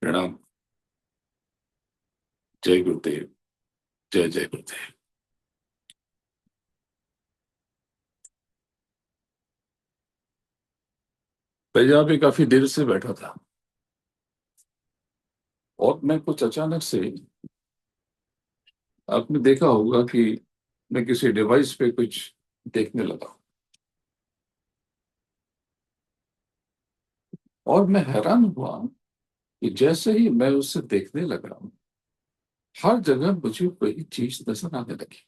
प्रणाम। जय गुरुदेव। जय जय गुरुदेव। मैं यहाँ पे काफी देर से बैठा था और मैं कुछ अचानक से, आपने देखा होगा कि मैं किसी डिवाइस पे कुछ देखने लगा और मैं हैरान हुआ कि जैसे ही मैं उससे देखने लगा, हर जगह मुझे वही चीज नजर आने लगी।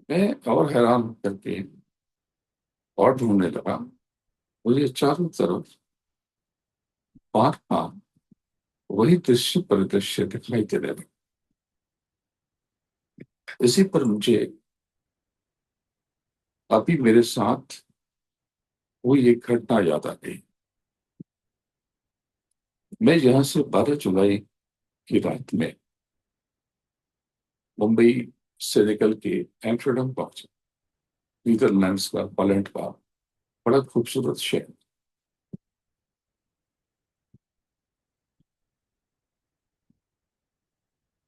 मैं और हैरान होकर के और ढूंढने लगा। मुझे चारों तरफ बार बार वही दृश्य परिदृश्य दिखाई दे रहे थे। इसी पर मुझे अभी मेरे साथ हुई एक घटना याद आ गई। मैं यहाँ से 12 जुलाई की रात में मुंबई से निकल के एम्स्टर्डम पहुंचा। नीदरलैंड्स का, पोलैंड का बड़ा खूबसूरत शहर।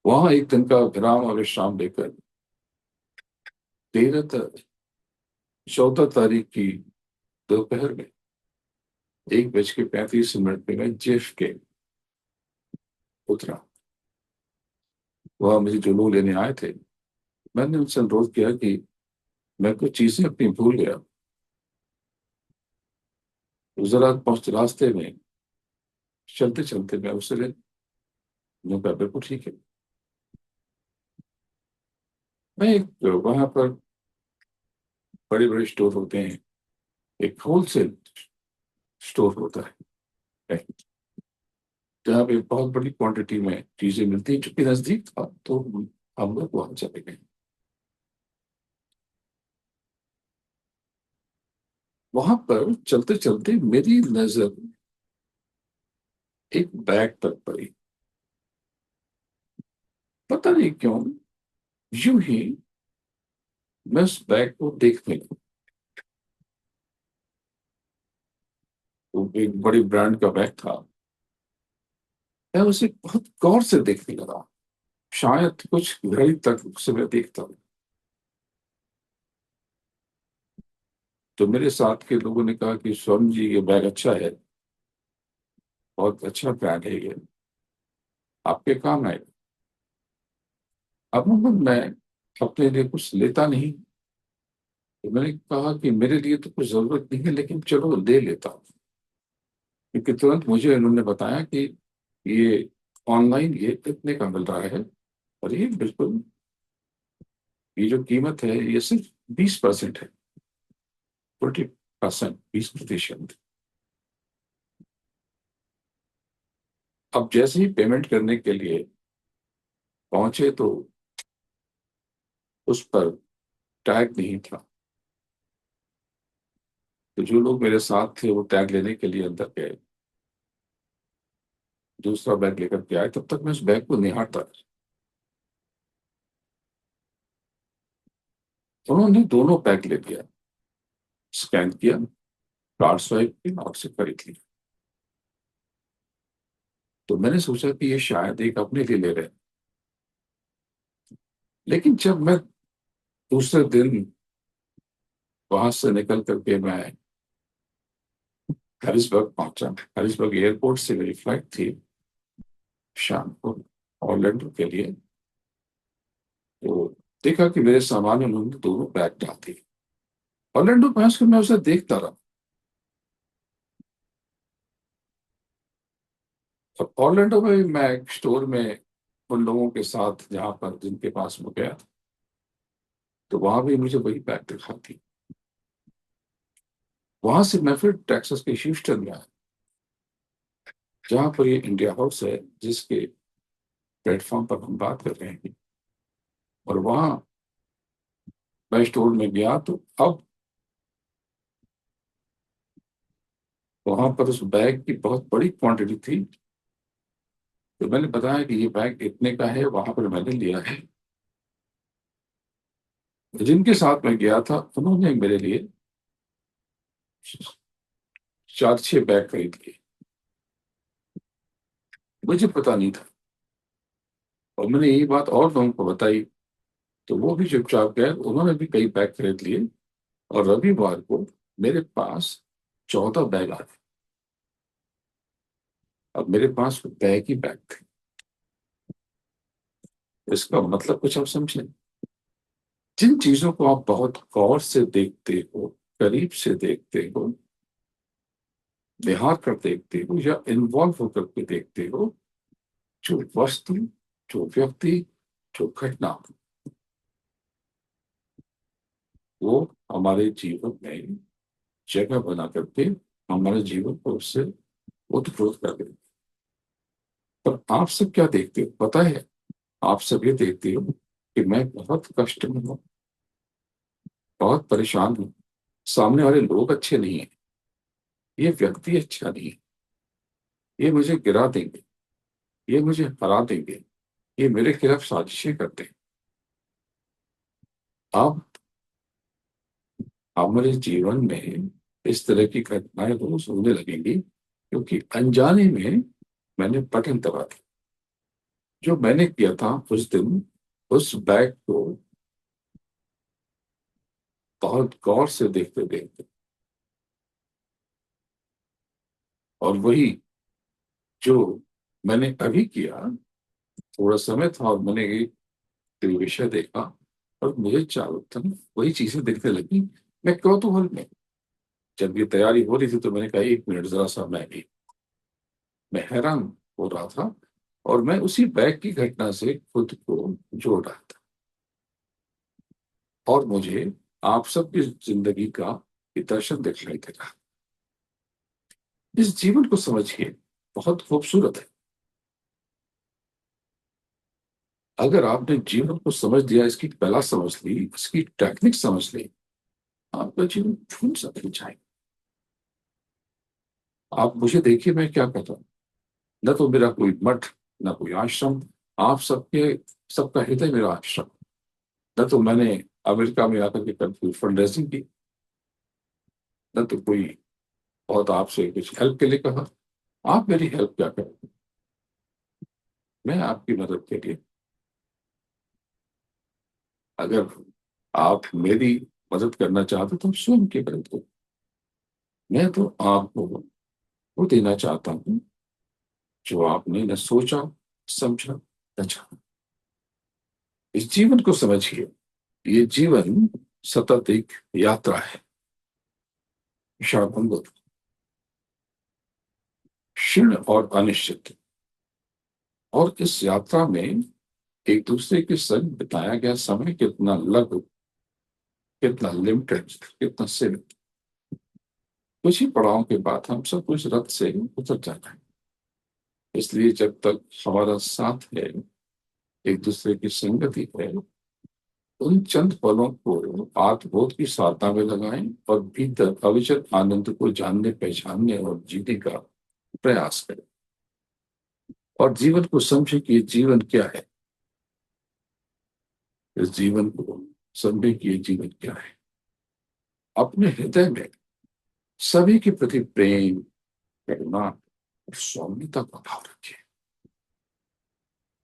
वहां एक दिन का विराम और विश्राम लेकर 14 तारीख की दोपहर में 1:35 पे मैं जेफ के उतरा। वह मुझे जो लोग लेने आए थे, मैंने उनसे अनुरोध किया कि मैं कुछ चीजें अपनी भूल गया, तो जरा पहुंच रास्ते में चलते चलते मैं उससे ले। मैं कहा, बिल्कुल ठीक है। मैं एक, वहां पर बड़े बड़े स्टोर होते हैं, एक होलसेल स्टोर होता है जहाँ पे बहुत बड़ी क्वांटिटी में चीजें मिलती हैं। चूंकि नजदीक था तो हम लोग वहां चले गए। वहां पर चलते चलते मेरी नजर एक बैग पर पड़ी। पता नहीं क्यों, यूं ही मैं उस बैग को देखने लगा। वो एक बड़ी ब्रांड का बैग था। मैं उसे बहुत गौर से देखने लगा। शायद कुछ घड़ी तक उसे मैं देखता हूँ। तो मेरे साथ के लोगों ने कहा कि स्वर्ण जी, ये बैग अच्छा है, बहुत अच्छा ब्रांड है ये, आपके काम आएगा। अब मैं अपने लिए कुछ लेता नहीं, तो मैंने कहा कि मेरे लिए तो कुछ जरूरत नहीं है, लेकिन चलो ले लेता हूँ। क्योंकि तुरंत मुझे इन्होंने बताया कि ये ऑनलाइन ये इतने का मिल रहा है। और ये बिल्कुल, ये जो कीमत है ये सिर्फ 20% है। 20%, 20%। अब जैसे ही पेमेंट करने के लिए पहुंचे तो उस पर टैग नहीं था। तो जो लोग मेरे साथ थे वो टैग लेने के लिए अंदर गए, दूसरा बैग लेकर के आए। तब तक मैं उस बैग को निहारता रहा। उन्होंने दोनों बैग ले लिया, स्कैन किया, कार्ड स्वाइप किया और उसे खरीद लिया। तो मैंने सोचा कि ये शायद एक अपने लिए ले रहे हैं। लेकिन जब मैं दूसरे दिन वहां से निकल करके मैं हैरिसबर्ग पहुंचा, हैरिसबर्ग एयरपोर्ट से मेरी फ्लाइट थी शाम को ऑरलैंडो के लिए। तो देखा कि मेरे सामान में उन्होंने दोनों बैग डाल दिए। ऑरलैंडो पहुंच कर मैं उसे देखता रहा। और ऑरलैंडो में मैं एक स्टोर में उन लोगों के साथ जहां पर जिनके पास मैं गया था, तो वहां भी मुझे वही बैग दिखा दी। वहां से मैं फिर टेक्सास के ह्यूस्टन में आया, जहां पर ये इंडिया हाउस है जिसके प्लेटफॉर्म पर हम बात कर रहे हैं। और वहां मैं स्टोर में गया तो अब वहां पर उस बैग की बहुत बड़ी क्वांटिटी थी। तो मैंने बताया कि ये बैग इतने का है, वहां पर मैंने लिया है। जिनके साथ मैं गया था उन्होंने मेरे लिए 4-6 बैग खरीद लिए। मुझे पता नहीं था। और मैंने यही बात और लोगों को बताई, तो वो भी चुपचाप गए, उन्होंने भी कई बैग खरीद लिए। और रविवार को मेरे पास 14 बैग आ गए। अब मेरे पास बैग ही बैग थे। इसका मतलब कुछ आप समझे? जिन चीजों को आप बहुत गौर से देखते हो, करीब से देखते हो, निहार कर देखते हो या इन्वॉल्व होकर के देखते हो, जो वस्तु, जो व्यक्ति, जो घटना, वो हमारे जीवन में जगह बना करके हमारे जीवन को उससे ओतप्रोत कर देते। पर आप सब क्या देखते हो पता है? आप सब ये देखते हो कि मैं बहुत कष्ट में हूँ, बहुत परेशान हूँ, सामने वाले लोग अच्छे नहीं है, ये व्यक्ति अच्छा नहीं है, ये मुझे गिरा देंगे, ये मुझे हरा देंगे, ये मेरे खिलाफ साजिशें करते हैं। अब हमारे जीवन में इस तरह की घटनाएं रोज होने लगेंगी, क्योंकि अनजाने में मैंने बटन दबा दिया। जो मैंने किया था उस दिन, उस बैग को बहुत गौर से देखते देखते, और वही जो मैंने अभी किया, थोड़ा समय था और मैंने एक विषय देखा, और मुझे चारों तरफ वही चीजें दिखने लगी। मैं कौतूहल में, जब ये तैयारी हो रही थी, तो मैंने कहा 1 मिनट जरा सा मैं हैरान हो रहा था। और मैं उसी बैग की घटना से खुद को जोड़ रहा था। और मुझे आप सबकी जिंदगी का ये दर्शन दिखलाई दे रहा। इस जीवन को समझिए, बहुत खूबसूरत है। अगर आपने जीवन को समझ लिया, इसकी कला समझ ली, इसकी टेक्निक समझ ली, आपका जीवन छूट सकते चाहे। आप मुझे देखिए, मैं क्या कहता हूँ। न तो मेरा कोई मठ, न कोई आश्रम। आप सबके, सबका हृदय मेरा आश्रम। न तो मैंने अमेरिका में आकर के कभी फंड रेजिंग की, न तो कोई बहुत आपसे कुछ हेल्प के लिए कहा। आप मेरी हेल्प क्या करें? मैं आपकी मदद के लिए, अगर आप मेरी मदद करना चाहते तो स्वयं की मदद करो। मैं तो आपको वो देना चाहता हूँ जो आपने न सोचा, समझा, न जाना। इस जीवन को समझिए। ये जीवन सतत एक यात्रा है, क्षण क्षीण और अनिश्चित। और इस यात्रा में एक दूसरे के संग बिताया गया समय कितना लघु, कितना लिमिटेड, कितना सीमित। कुछ ही पड़ाव के बाद हम सब कुछ रथ से उतर जाना है। इसलिए जब तक हमारा साथ है, एक दूसरे की संगति है, उन चंद पलों को आत्मबोध की साधना में लगाएं और भीतर अविचल आनंद को जानने, पहचानने और जीने का प्रयास करें। और जीवन को समझे कि ये जीवन क्या है। इस जीवन को समझे कि ये जीवन क्या है। अपने हृदय में सभी के प्रति प्रेम, करुणा और सौम्यता का भाव रखें।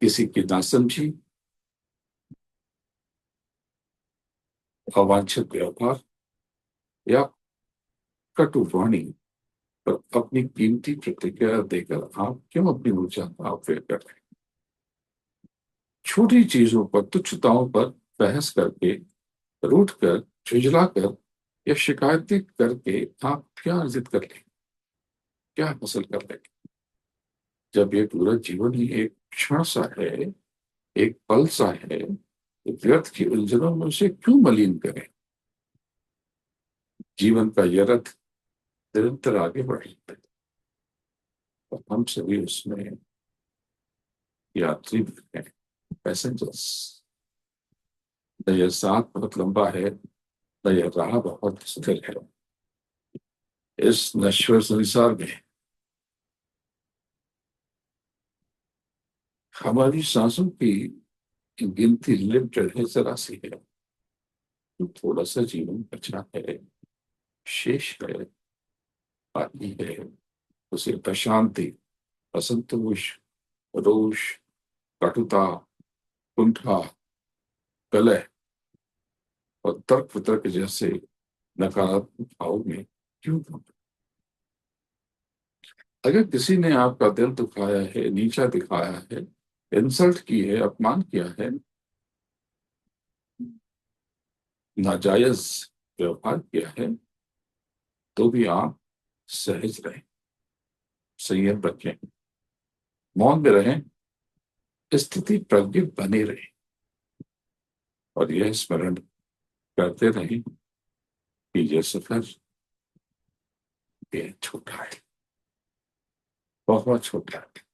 किसी की नासमझी, अवांछित व्यवहार या कटु वाणी पर अपनी कीमती प्रतिक्रिया देकर आप क्यों अपनी ऊर्जा का अपव्यय कर रहे हैं? छोटी चीजों पर, तुच्छताओं पर बहस करके, रूठ कर, झुंझला कर या शिकायतें करके आप क्या अर्जित कर लें? क्या हासिल कर लें? जब ये पूरा जीवन ही एक क्षण सा है, एक पल सा है, तो व्यर्थ की उलझनों में उसे क्यों मलिन करें? जीवन का यह रथ निरंतर आगे बढ़ रहा है, और हम सभी उसमें यात्री हैं, पैसेंजर्स। न यह साथ बहुत लंबा है, न यह राह बहुत स्थिर है। इस नश्वर संसार में हमारी सांसों की गिनती लिमिटेड है, जरा सी है। तो थोड़ा सा जीवन बचा है, शेष है, बाकी है, उसे अशांति, असंतोष रोष, कटुता, कुंठा, कलह और तर्क वितर्क जैसे नकारात्मक भाव में क्यों पड़े? अगर किसी ने आपका दिल दुखाया है, नीचा दिखाया है, इंसल्ट की है, अपमान किया है, नाजायज व्यवहार किया है, तो भी आप सहज रहें, संयम रखें, मौन में रहें, स्थिति प्रज्ञ बने रहे और यह स्मरण करते रहें कि यह सफर बेहद छोटा है, बहुत छोटा है।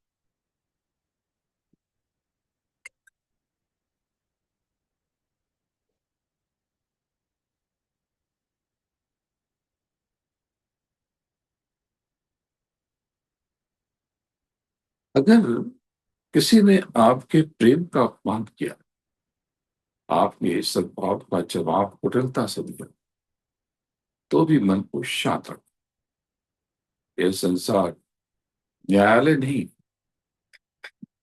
अगर किसी ने आपके प्रेम का अपमान किया, आपने इस सद्भाव का जवाब कुटिलता से दिया, तो भी मन को शांत रखो। यह संसार न्यायालय नहीं,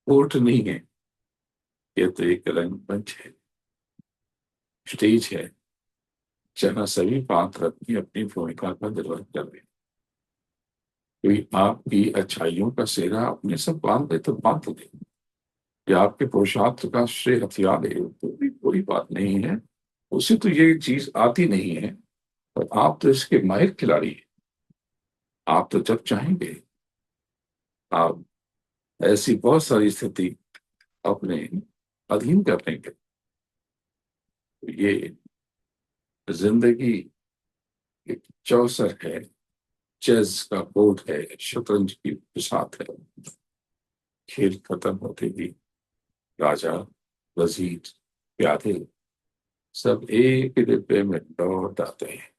कोर्ट नहीं है। यह तो एक रंगमंच है, स्टेज है, जहां सभी पात्र अपनी अपनी भूमिका का निर्वहन कर रहे हैं। कोई आपकी अच्छाइयों का सेहरा अपने सब बांध दे तो बांध दे, कि आपके पुरुषार्थ का श्रेय हथियार ले तो भी कोई बात नहीं है। उसे तो ये चीज आती नहीं है, और आप तो इसके माहिर खिलाड़ी हैं। आप तो जब चाहेंगे आप ऐसी बहुत सारी स्थिति अपने अधीन कर लेंगे। ये जिंदगी एक चौसर है, चेस का बोर्ड है, शतरंज की बिसात है। खेल खत्म होते ही राजा, वजीर, प्यादे सब एक ही डिब्बे में लौट आते हैं।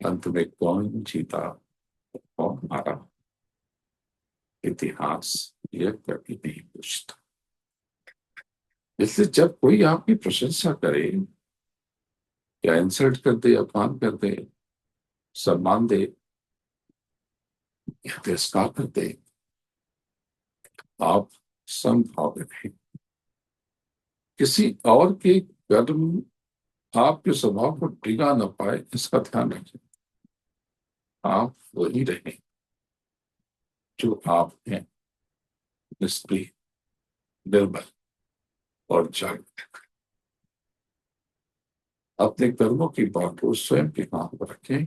अंत में कौन जीता, कौन हारा, इतिहास यह कभी नहीं पूछता। इसलिए जब कोई आपकी प्रशंसा करे या इंसल्ट कर दे, अपमान कर दे, सम्मान दे या तिरस्कार कर दे, आप समभाव रखें। किसी और के कर्म आपके स्वभाव को डिगा ना पाए, इसका ध्यान रखें। आप वही रहें जो आप हैं, निष्क्रिय, निर्बल और जागृत। अपने कर्मों की बात को स्वयं के हाथ में रखें,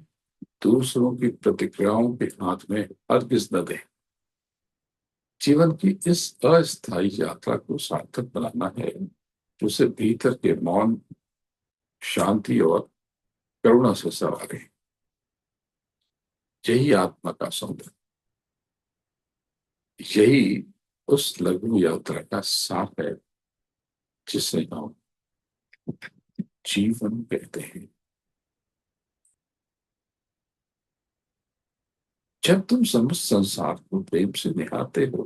दूसरों की प्रतिक्रियाओं के हाथ में हरगिज न दें। जीवन की इस अस्थायी यात्रा को सार्थक बनाना है, उसे भीतर के मौन, शांति और करुणा से सवारें। यही आत्मा का सौंदर्य, यही उस लघु यात्रा का सार है जिसे हम जीवन कहते हैं। जब तुम समस्त संसार को प्रेम से निहारते हो,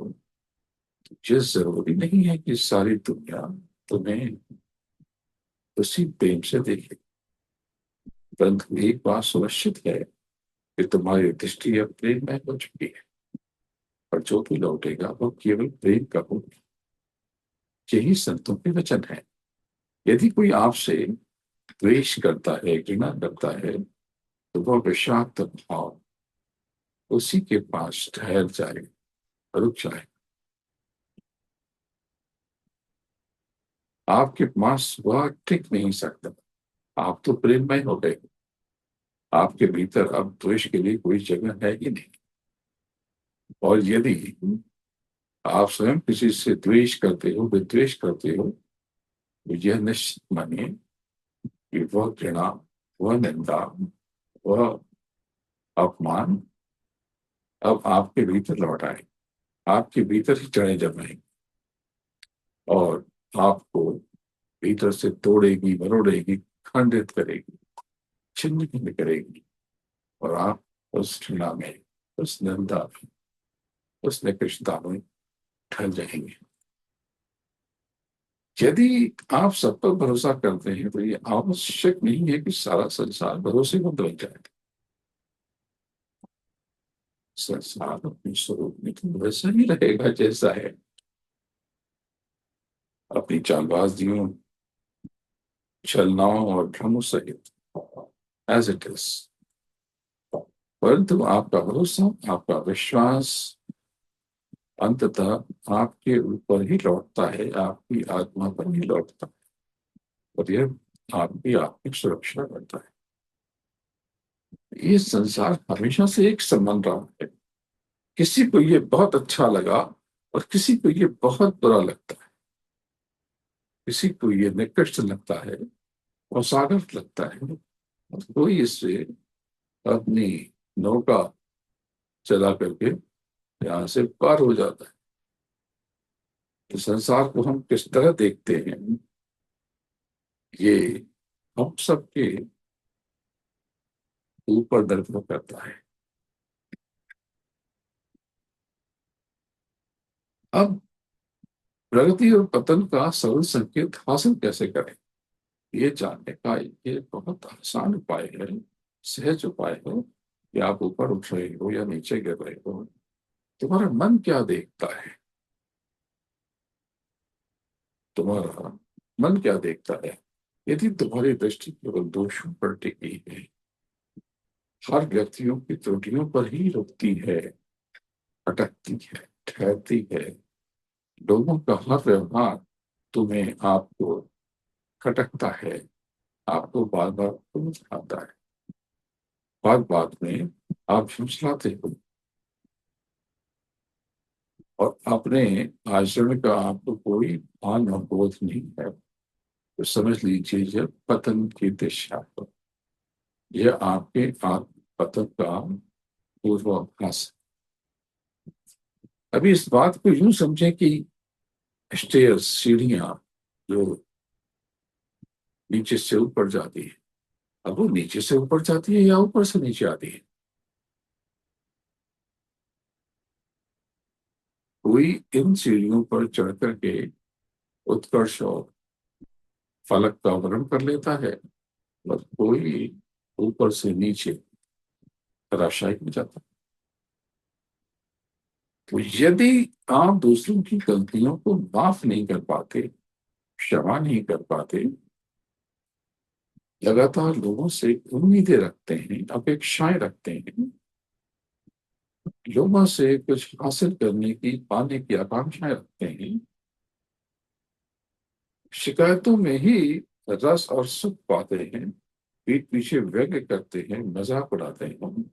तो ये जरूरी नहीं है कि सारी दुनिया तुम्हें उसी प्रेम से देखे, परंतु एक बात सुनिश्चित है कि तुम्हारी दृष्टि अब प्रेम में हो चुकी है, और जो भी लौटेगा वो केवल प्रेम का होगा। यही संतों के वचन है। यदि कोई आपसे द्वेष करता है, घृणा करता है, तो वह विषाक्त भाव उसी के पास ठहर जाए, रुक जाए। आपके पास वह टिक नहीं सकता। आप तो प्रेममय हो गए। आपके भीतर अब द्वेष के लिए कोई जगह है ही नहीं। और यदि आप स्वयं किसी से द्वेष करते हो, विद्वेष करते हो, तो यह निश्चित मानिए कि वह घृणा, वह निंदा, वह अपमान अब आपके भीतर लौट आए, आपके भीतर ही चढ़े जमाएंगे और आपको भीतर से तोड़ेगी, मरोड़ेगी, खंडित करेगी, छिन्न भिन्न करेगी। और आप उस घृणा में, उस निंदा में, उस निकृष्टता में ढल जाएंगे। यदि आप सब पर भरोसा करते हैं, तो ये आवश्यक नहीं है कि सारा संसार भरोसेमंद बन जाए। संसार अपने स्वरूप में तो वैसा ही रहेगा जैसा है, अपनी चालबाजियों, छलनाओं और भ्रमों सहित, एज इट इज। परंतु आपका भरोसा, आपका विश्वास अंततः आपके ऊपर ही लौटता है, आपकी आत्मा पर ही लौटता है, और यह आपकी आत्मिक सुरक्षा करता है। ये संसार हमेशा से एक संबंध रहा है। किसी को ये बहुत अच्छा लगा और किसी को ये बहुत बुरा लगता है। किसी को ये निकृष्ट लगता है और सागर लगता है, और कोई इससे अपनी नौका चला करके यहाँ से पार हो जाता है। तो संसार को हम किस तरह देखते हैं, ये हम सबके ऊपर निर्भर करता है। अब प्रगति और पतन का सरल संकेत हासिल कैसे करें, ये जानने का ये बहुत आसान उपाय है, सहज उपाय है कि आप ऊपर उठ रहे हो या नीचे गिर रहे हो, तुम्हारा मन क्या देखता है। तुम्हारा मन क्या देखता है। यदि तुम्हारी दृष्टि केवल दोषों पर टिकी है, हर व्यक्तियों की त्रुटियों पर ही रुकती है, अटकती है, ठहरती है, लोगों का हर व्यवहार तुम्हें, आपको खटकता है, आपको बार बार आता है, बात बात में आप झुंझलाते हो, और अपने आचरण का आपको कोई भान और बोध नहीं है, तो समझ लीजिए यह पतन की दिशा है। यह आपके आत्म पतन का पूर्वाभास है। अभी इस बात को यूं समझें कि स्टेयर्स, सीढ़ियां जो नीचे से ऊपर जाती है, अब वो नीचे से ऊपर जाती है या ऊपर से नीचे आती है। कोई इन सीढ़ियों पर चढ़ करके उत्कर्ष और फलक का वर्णन कर लेता है, और कोई ऊपर से नीचे धराशायी हो जाता है। तो यदि आप दूसरों की गलतियों को माफ नहीं कर पाते, क्षमा नहीं कर पाते, लगातार लोगों से उम्मीदें रखते हैं, अपेक्षाएं रखते हैं, लोगों से कुछ हासिल करने की, पाने की आकांक्षाएं रखते हैं, शिकायतों में ही रस और सुख पाते हैं, पीठ पीछे व्यंग्य करते हैं, मजाक उड़ाते हैं,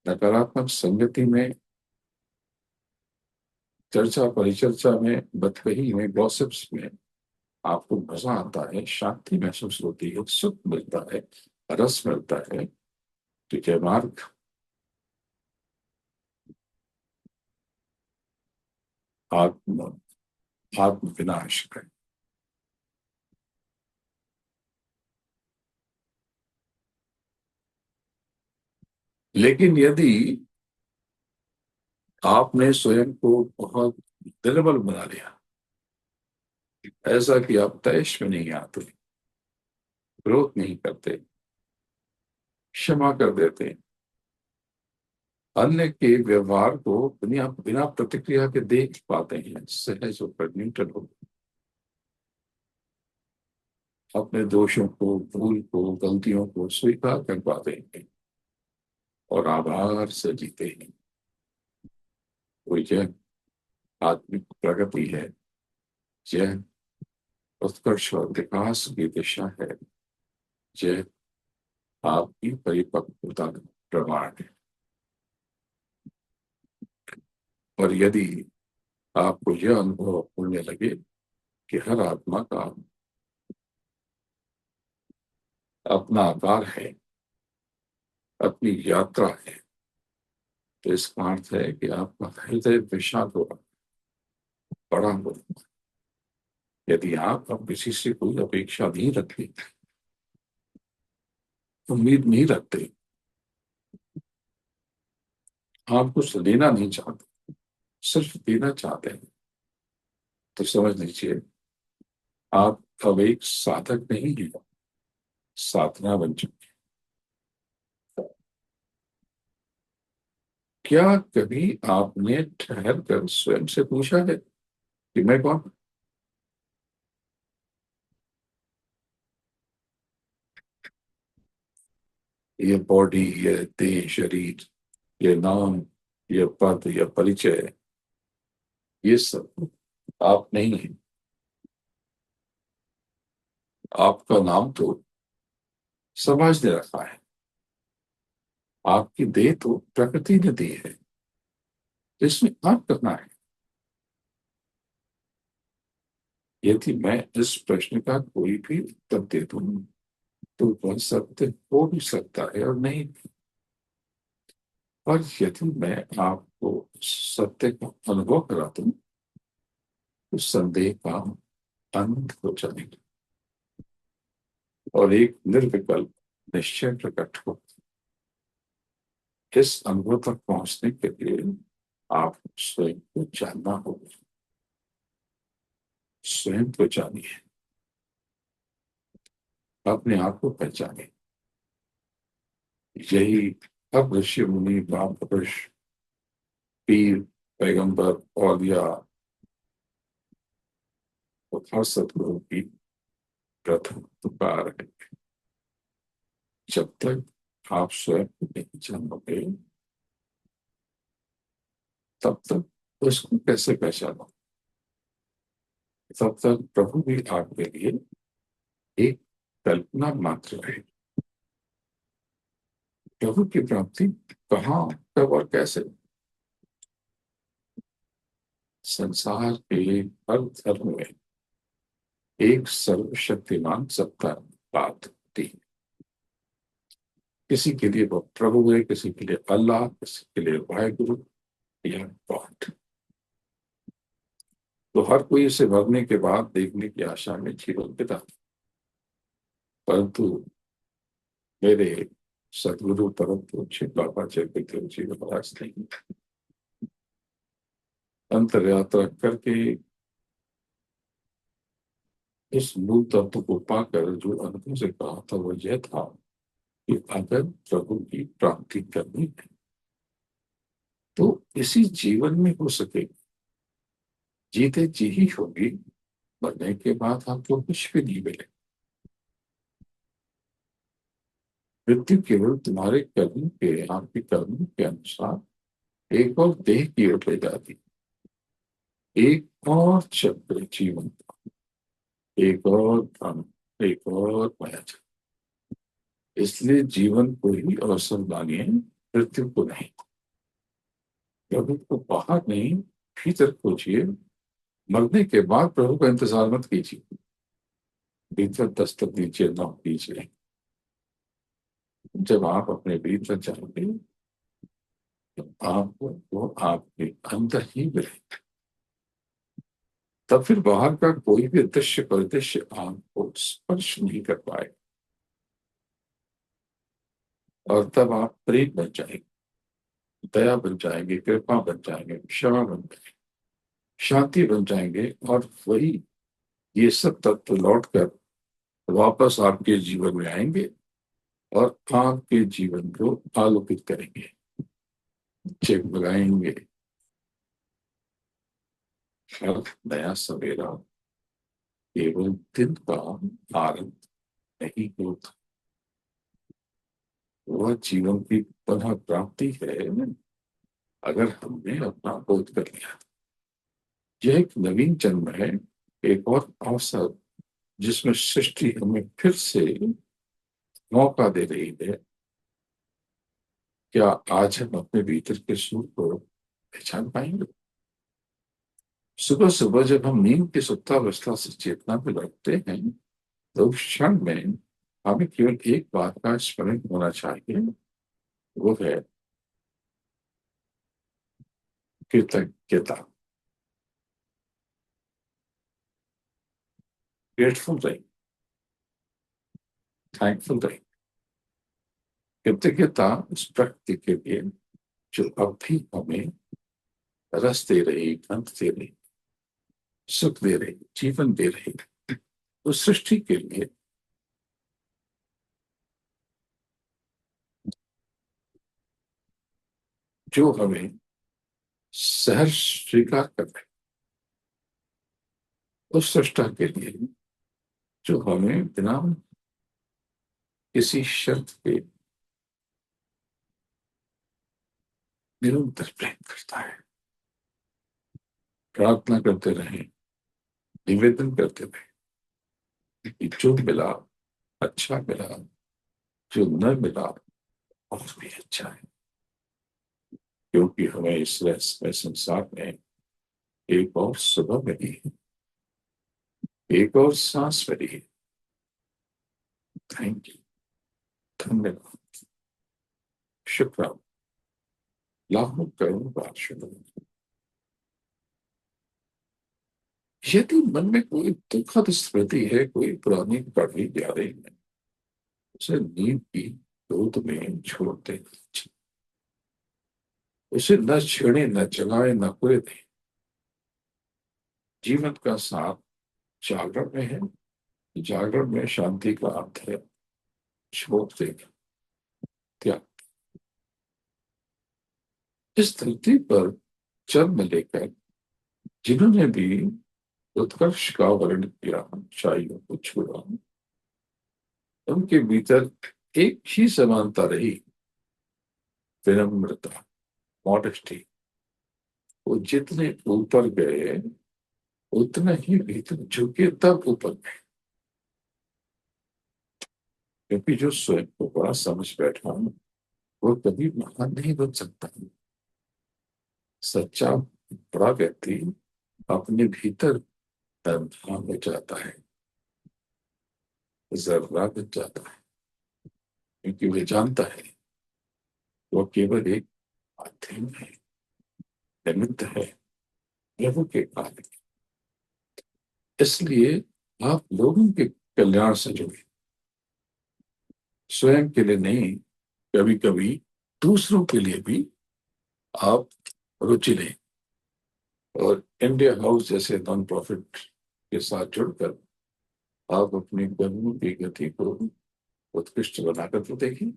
नकारात्मक संगति में, चर्चा परिचर्चा में, बतकही में, गॉसिप्स में आपको मजा आता है, शांति महसूस होती है, सुख मिलता है, रस मिलता है, तो यह मार्ग आत्म आत्म विनाश है। लेकिन यदि आपने स्वयं को बहुत निर्बल बना लिया, ऐसा कि आप तैश में नहीं आते, क्रोध नहीं करते, क्षमा कर देते, अन्य के व्यवहार को बिना बिना प्रतिक्रिया के देख पाते हैं, सहज होकर, न्यूट्रल होकर, अपने दोषों को, भूल को, गलतियों को स्वीकार कर पाते हैं और आभार से जीते हैं, तो यह आत्मिक प्रगति है। यह उत्कर्ष और विकास की दिशा है। यह आपकी परिपक्वता का प्रमाण है। और यदि आपको यह अनुभव होने लगे कि हर आत्मा का अपना आकार है, अपनी यात्रा है, तो इसका अर्थ है कि आपका हृदय विशाल होगा, बड़ा होगा। यदि आप अब किसी से कोई अपेक्षा नहीं रखते, उम्मीद नहीं रखते, आप कुछ लेना नहीं चाहते, सिर्फ देना चाहते हैं, तो समझ लीजिए आप अब एक साधक नहीं है, साधना बन चुके। क्या कभी आपने ठहर कर स्वयं से पूछा है कि मैं कौन? ये बॉडी, ये देह, शरीर, ये नाम, ये पद, ये परिचय, ये सब आप नहीं है। आपका नाम तो समाज ने रखा है। आपकी देह तो प्रकृति ने दी है। तो इसमें आप करना है। यदि मैं इस प्रश्न का कोई भी उत्तर दे दूं तो वह सत्य हो भी सकता है और नहीं भी। और यदि मैं आपको सत्य का अनुभव करा दूं तो संदेह का अंत हो जाएगा और एक निर्विकल्प निश्चय प्रकट हो। इस अनुभव तक पहुंचने के लिए आप स्वयं को जानना होगा। स्वयं को जानिए, अपने आप को पहचाने। यही अब ऋषि मुनि महापुरुष, पीर, पैगंबर और या हर सदगुरु की प्रथम पुकार है। जब तक आप स्वयं को नहीं जानोगे तब तक उसको कैसे पहचानो? तब तक प्रभु भी आपके लिए एक कल्पना मात्र है। प्रभु की प्राप्ति कहाँ, कब और कैसे? संसार के हर धर्म में एक सर्वशक्तिमान सत्ता बात होती है। किसी के लिए वो प्रभु है, किसी के लिए अल्लाह, किसी के लिए वाहेगुरु या गॉड। तो हर कोई इसे मरने के बाद देखने की आशा में जीवन बिता। परंतु मेरे सदगुरु परम पूज्य बाबा जगदीश जी महाराज ने अंतर यात्रा करके इस मूल तत्व को पाकर जो अनुभव से कहा था वो यह था कि अगर प्रभु की प्राप्ति करनी है तो इसी जीवन में हो सके, जीते जी ही होगी। मरने के बाद आपको कुछ भी नहीं मिले। मृत्यु केवल तुम्हारे कर्म के, आपके कर्म के अनुसार एक और देह की ओर ले जाती, एक और चक्र जीवन, एक और धन, एक और माया। इसलिए जीवन को ही अवसर मानिए, मृत्यु को नहीं। प्रभु को बाहर नहीं, भीतर खोजिए। मरने के बाद प्रभु का इंतजार मत कीजिए, भीतर दस्तक दीजिए, नॉक कीजिए। जब आप अपने भीतर जाओगे तो आपको वो आपके अंदर ही मिले। तब फिर बाहर का कोई भी दृश्य परिदृश्य आपको स्पर्श नहीं कर पाए। और तब आप प्रेम बन जाएंगे, दया बन जाएंगे, कृपा बन जाएंगे, क्षमा बन जाएंगे, शांति बन जाएंगे। और वही ये सब तत्व लौटकर वापस आपके जीवन में आएंगे और आपके जीवन को आलोकित करेंगे, जगमगाएंगे। हर नया सवेरा केवल दिन का आरंभ नहीं होता, वह जीवन की पुनः प्राप्ति है। अगर हमने अपना बोध कर लिया, यह एक नवीन जन्म है, एक और अवसर जिसमें सृष्टि हमें फिर से मौका दे रही है। क्या आज हम अपने भीतर के सुर को पहचान पाएंगे? सुबह सुबह जब हम नींद की सुप्तावस्था से चेतना में लौटते हैं तो उस क्षण में हमें केवल एक बात का स्मरण होना चाहिए, वो है कृतज्ञता। ग्रेटफुल रहे, थैंकफुल रहे। कृतज्ञता उस प्रकृति के लिए जो अब भी हमें रस दे रही, गंध दे रही, सुख दे रही, जीवन दे रही, उस सृष्टि के लिए जो हमें सहर्ष स्वीकार कर रहे, उस सृष्टा के लिए जो हमें बिना किसी शर्त के निरंतर प्रेम करता है। प्रार्थना करते रहें, निवेदन करते रहें कि जो मिला अच्छा मिला, जो न मिला और भी अच्छा है, क्योंकि हमें इस रहस्यमय संसार में एक और सुबह मिली है, एक और सांस मिली है। थैंक यू, धन्यवाद, शुक्राना, लाखों करोड़ों बार शुक्र। यदि मन में कोई दुखद स्मृति है, कोई पुरानी कड़वी यादें हैं, उसे नींद की गोद में छोड़ देना चाहिए। उसे न छेड़े, न जलाए, न कुरे दे। जीवन का साथ जागरण में है, जागरण में शांति का अर्थ है छोड़ देना, त्याग। इस धरती पर जन्म लेकर जिन्होंने भी उत्कर्ष का वर्णन किया, ऊंचाइयों को छुआ, उनके भीतर एक ही समानता रही, विनम्रता, मॉडेस्टी। वो जितने ऊपर गए उतना ही भीतर झुके, तब ऊपर गए। क्योंकि जो स्वयं को बड़ा समझ बैठा वो कभी महान नहीं बन सकता। सच्चा बड़ा व्यक्ति अपने भीतर धर्म हो जाता है, जर्रा बन जाता है, क्योंकि वे जानता है वो केवल एक माध्यम है, निमित्त है प्रभु के कार्य। इसलिए आप लोगों के कल्याण से जुड़े, स्वयं के लिए नहीं, कभी कभी दूसरों के लिए भी आप रुचि लें। और इंडिया हाउस जैसे नॉन प्रॉफिट के साथ जुड़कर आप अपनी कर्मों की गति को उत्कृष्ट बनाकर तो देखिए।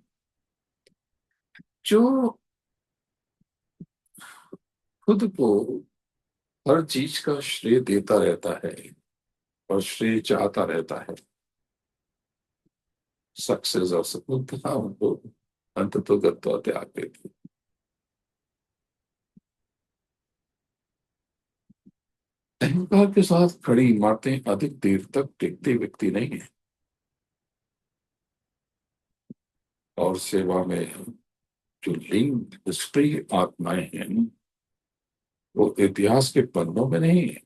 जो खुद को हर चीज का श्रेय देता रहता है और श्रेय चाहता रहता है, सक्सेस और सफलता उनको अंत तो गत्वा त्याग देती। अहंकार के साथ खड़ी इमारतें अधिक देर तक टिकते व्यक्ति नहीं है। और सेवा में जो लिंग स्त्री आत्माएं हैं, वो इतिहास के पन्नों में नहीं है,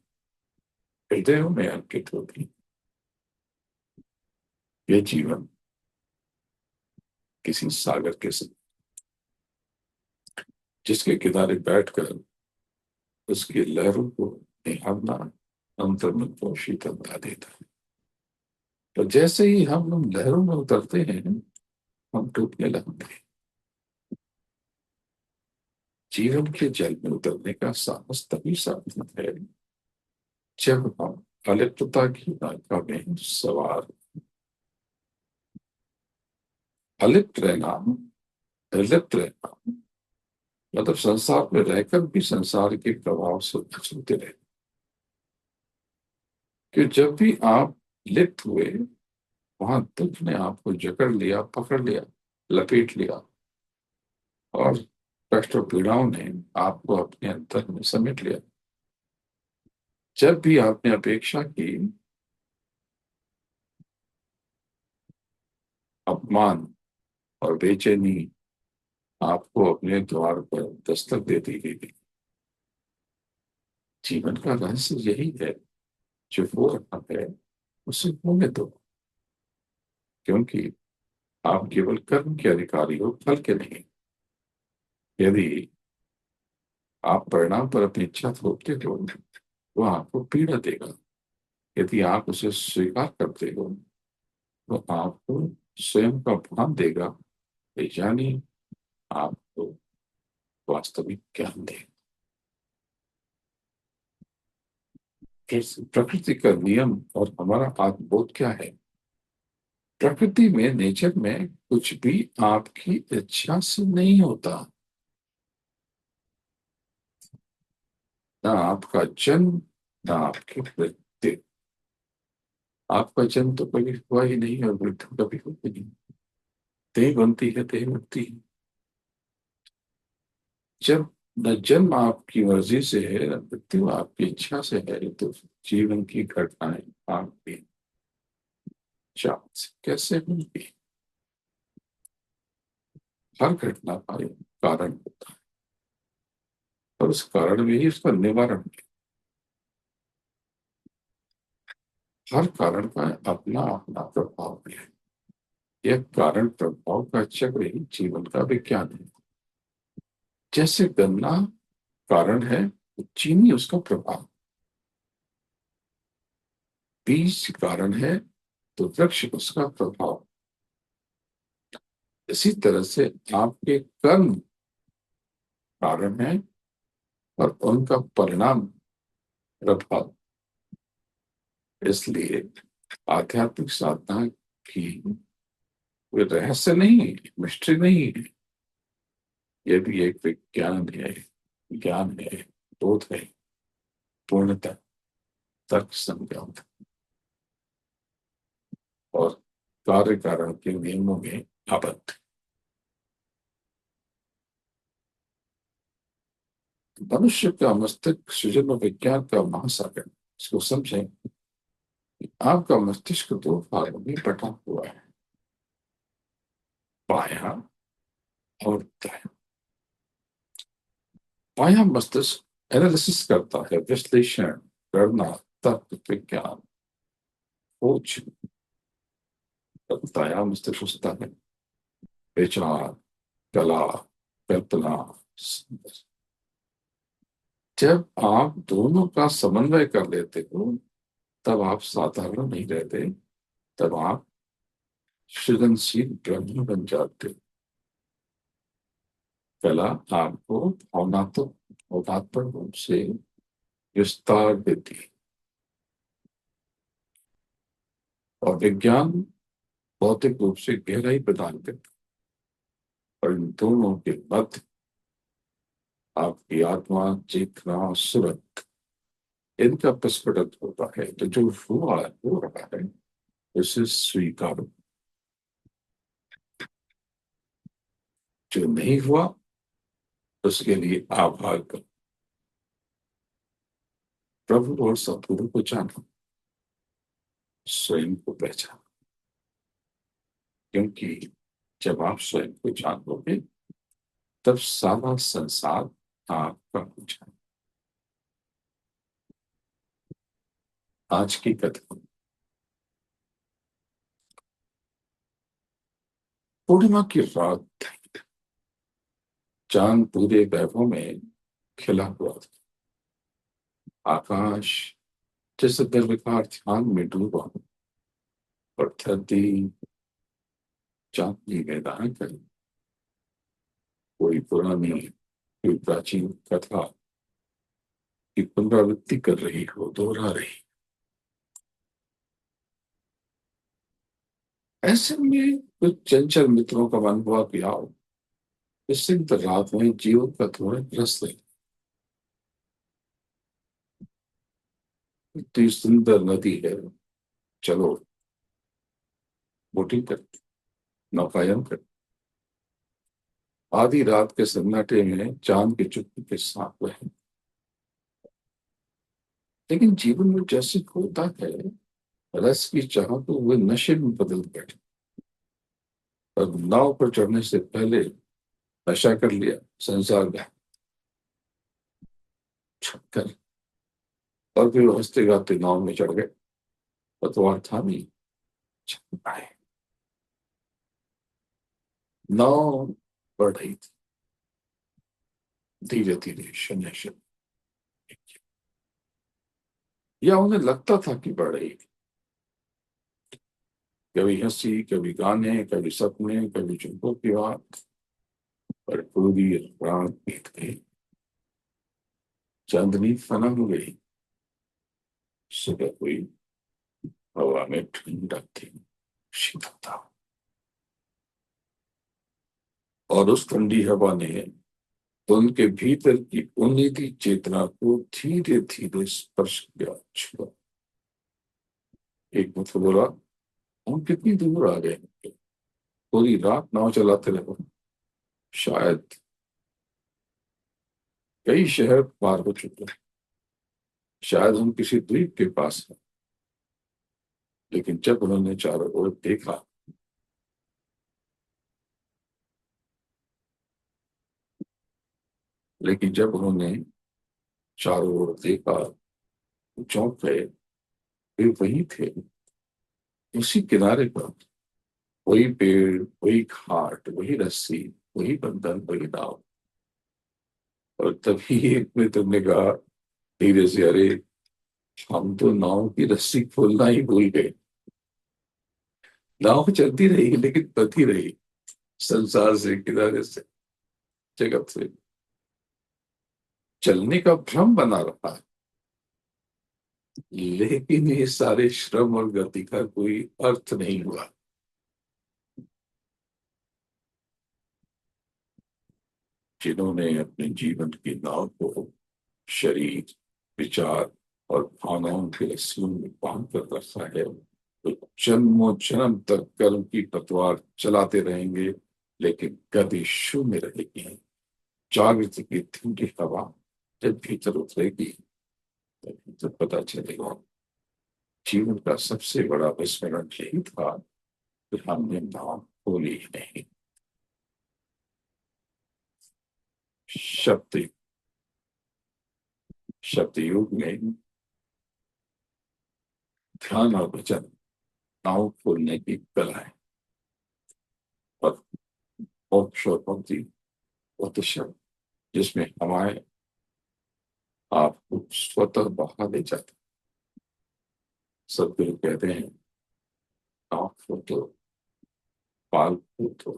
हृदयों में अंकित होती। ये जीवन किसी सागर के साथ, जिसके किनारे बैठकर उसकी लहरों को निहारना अंतर्मन को शीतलता देता है। तो जैसे ही हम उन लहरों में उतरते हैं, हम डूबने लगते हैं। जीवन के जल में उतरने का साहस तभी सार्थक है जब हम अलिप्तता की नौका में सवार। अलिप्त रहना, निर्लिप्त रहना मतलब संसार में रहकर भी संसार के प्रभाव से बचते रहे। कि जब भी आप लिप्त हुए, वहां दुख ने आपको जकड़ लिया, पकड़ लिया, लपेट लिया, और कष्ट और पीड़ाओं ने आपको अपने अंतर में समेट लिया। जब भी आपने अपेक्षा की, अपमान और बेचैनी आपको अपने द्वार पर दस्तक देती गई। जीवन का रहस्य यही है, जो हो रहा है उसे होने दो, क्योंकि आप केवल कर्म के अधिकारी हो, फल के नहीं। यदि आप परिणाम पर अपनी इच्छा थोपते हो, वो आपको पीड़ा देगा। यदि आप उसे स्वीकार करते हो, तो आपको स्वयं का भान देगा, यानी आपको वास्तविक ज्ञान देगा। इस प्रकृति का नियम और हमारा आत्मबोध क्या है? प्रकृति में, नेचर में कुछ भी आपकी इच्छा से नहीं होता। ना आपका जन्म, ना आपकी मृत्यु। आपका जन्म तो कभी हुआ ही नहीं और मृत्यु कभी होगी नहीं। देह बनती है, देह मरती है। जब न जन्म आपकी मर्जी से है, न मृत्यु आपकी इच्छा से है, तो जीवन की घटनाएं आपकी चाह से कैसे होंगी? हर घटना का एक कारण होता है और उस कारण में ही उसका निवारण है। हर कारण का अपना अपना प्रभाव है। यह कारण प्रभाव का चक्र ही जीवन का विज्ञान है। जैसे गन्ना कारण है, तो चीनी उसका प्रभाव। बीज कारण है, तो वृक्ष उसका प्रभाव। इसी तरह से आपके कर्म कारण है और उनका परिणाम प्रभाव। इसलिए आध्यात्मिक साधना की कोई रहस्य नहीं है, मिस्ट्री नहीं है। यह भी एक विज्ञान है, ज्ञान है, बोध है, पूर्णतः तर्क संगत और कार्य कारण के नियमों में आबद्ध। मनुष्य का मस्तिष्क सृजन और विज्ञान का महासागर। इसको समझें। आपका मस्तिष्क दो भागों में बटा हुआ है, बायां और दायां। बायां मस्तिष्क एनालिसिस करता है, विश्लेषण करना, तर्क विज्ञान खोज। दायां मस्तिष्क सोचता है, विचार, कला, कल्पना। जब आप दोनों का समन्वय कर लेते हो, तब आप साधारण नहीं रहते, तब आप सृजनशील ब्रह्म बन जाते हो। कला आपको भावनात्मक भावनात्मक रूप से विस्तार देती है और विज्ञान भौतिक रूप से गहराई प्रदान करता है। और इन दोनों के मध्य आपकी आत्मा, चेतना, सुरत, इनका प्रस्फुटन होता है। तो जो हुआ हो रहा है उसे स्वीकारो, जो नहीं हुआ उसके लिए आभार करो। प्रभु और सद्गुरु को जानो, स्वयं को पहचानो। क्योंकि जब आप स्वयं को जान लोगे, तब सारा संसार आपका हो जाए। आज की कथा। पूर्णिमा की रात, चांद पूरे वैभव में खिला हुआ था। आकाश जैसे निर्विकार ध्यान में डूबा और धरती चांदनी मैदान कर कोई पुरानी, कोई प्राचीन कथा की पुनरावृत्ति कर रही हो, दोहरा रही। ऐसे में कुछ चंचल मित्रों का मन हुआ कि आओ इस सिद्ध रात में जीवन का थोड़ा रस ले। इतनी सुंदर नदी है, चलो बोटिंग कर, नौकायन कर। आधी रात के सन्नाटे में चांद की चुप्पी के साथ रहे। लेकिन जीवन में जैसे होता है, रस की चाह तो वो नशे में बदल बैठे और नाव पर चढ़ने से पहले नशा कर लिया, संसार में छक्कर। और फिर वो हंसते गाते नाव में चढ़ गए, पतवार थामी, आए। नाव बढ़ रही थी, धीरे धीरे, शून्य शून्य। या उन्हें लगता था कि बढ़ रही थी। कभी हंसी, कभी गाने, कभी सपने, कभी चुप्पो की बात। पर पूरी रात बीत गई, चांदनी फना हो गई। सुबह हुई, हवा में ठंडक थी, शीतल था। और उस ठंडी हवा ने तो उनके भीतर की उन्नति चेतना को धीरे धीरे स्पर्श किया, छुआ। एक मित्र बोला, हम कितनी दूर आ गए, पूरी रात नाव चलाते रहो, शायद कई शहर पार हो चुके हैं, शायद हम किसी द्वीप के पास हैं। लेकिन जब उन्होंने चारों ओर देखा, लेकिन जब उन्होंने चारों ओर देखा तो चौंक गए। वे वही थे, उसी किनारे पर, वही पेड़, वही घाट, वही रस्सी, वही बंधन, वही नाव। और तभी एक में तुमने कहा धीरे से, अरे हम तो नाव की रस्सी खोलना ही भूल गए। नाव चलती रही लेकिन बंधी रही, संसार से, किनारे से, जगत से। चलने का भ्रम बना रहा है, लेकिन ये सारे श्रम और गति का कोई अर्थ नहीं हुआ। जिन्होंने अपने जीवन की नाव को शरीर, विचार और भावनाओं के रस्सियों में बांध कर रखा है, तो जन्मों जन्म तक कर्म की पतवार चलाते रहेंगे, लेकिन गति शून्य रहेगी। जागृति की ठंडी हवा जब भीतर उतरेगी, तभी तो पता चलेगा जीवन का सबसे बड़ा विस्मरण यही था कि हमने नाम खोली ही नहीं। शब्द शब्द युग में ध्यान और वचन नाव खोलने की कला है। और मोक्ष और भक्ति वो तो शब्द जिसमें हमारे आपको स्वतः बहा ले जाते। सदगुरु कहते हैं, नाव खोलो, पाल खोलो,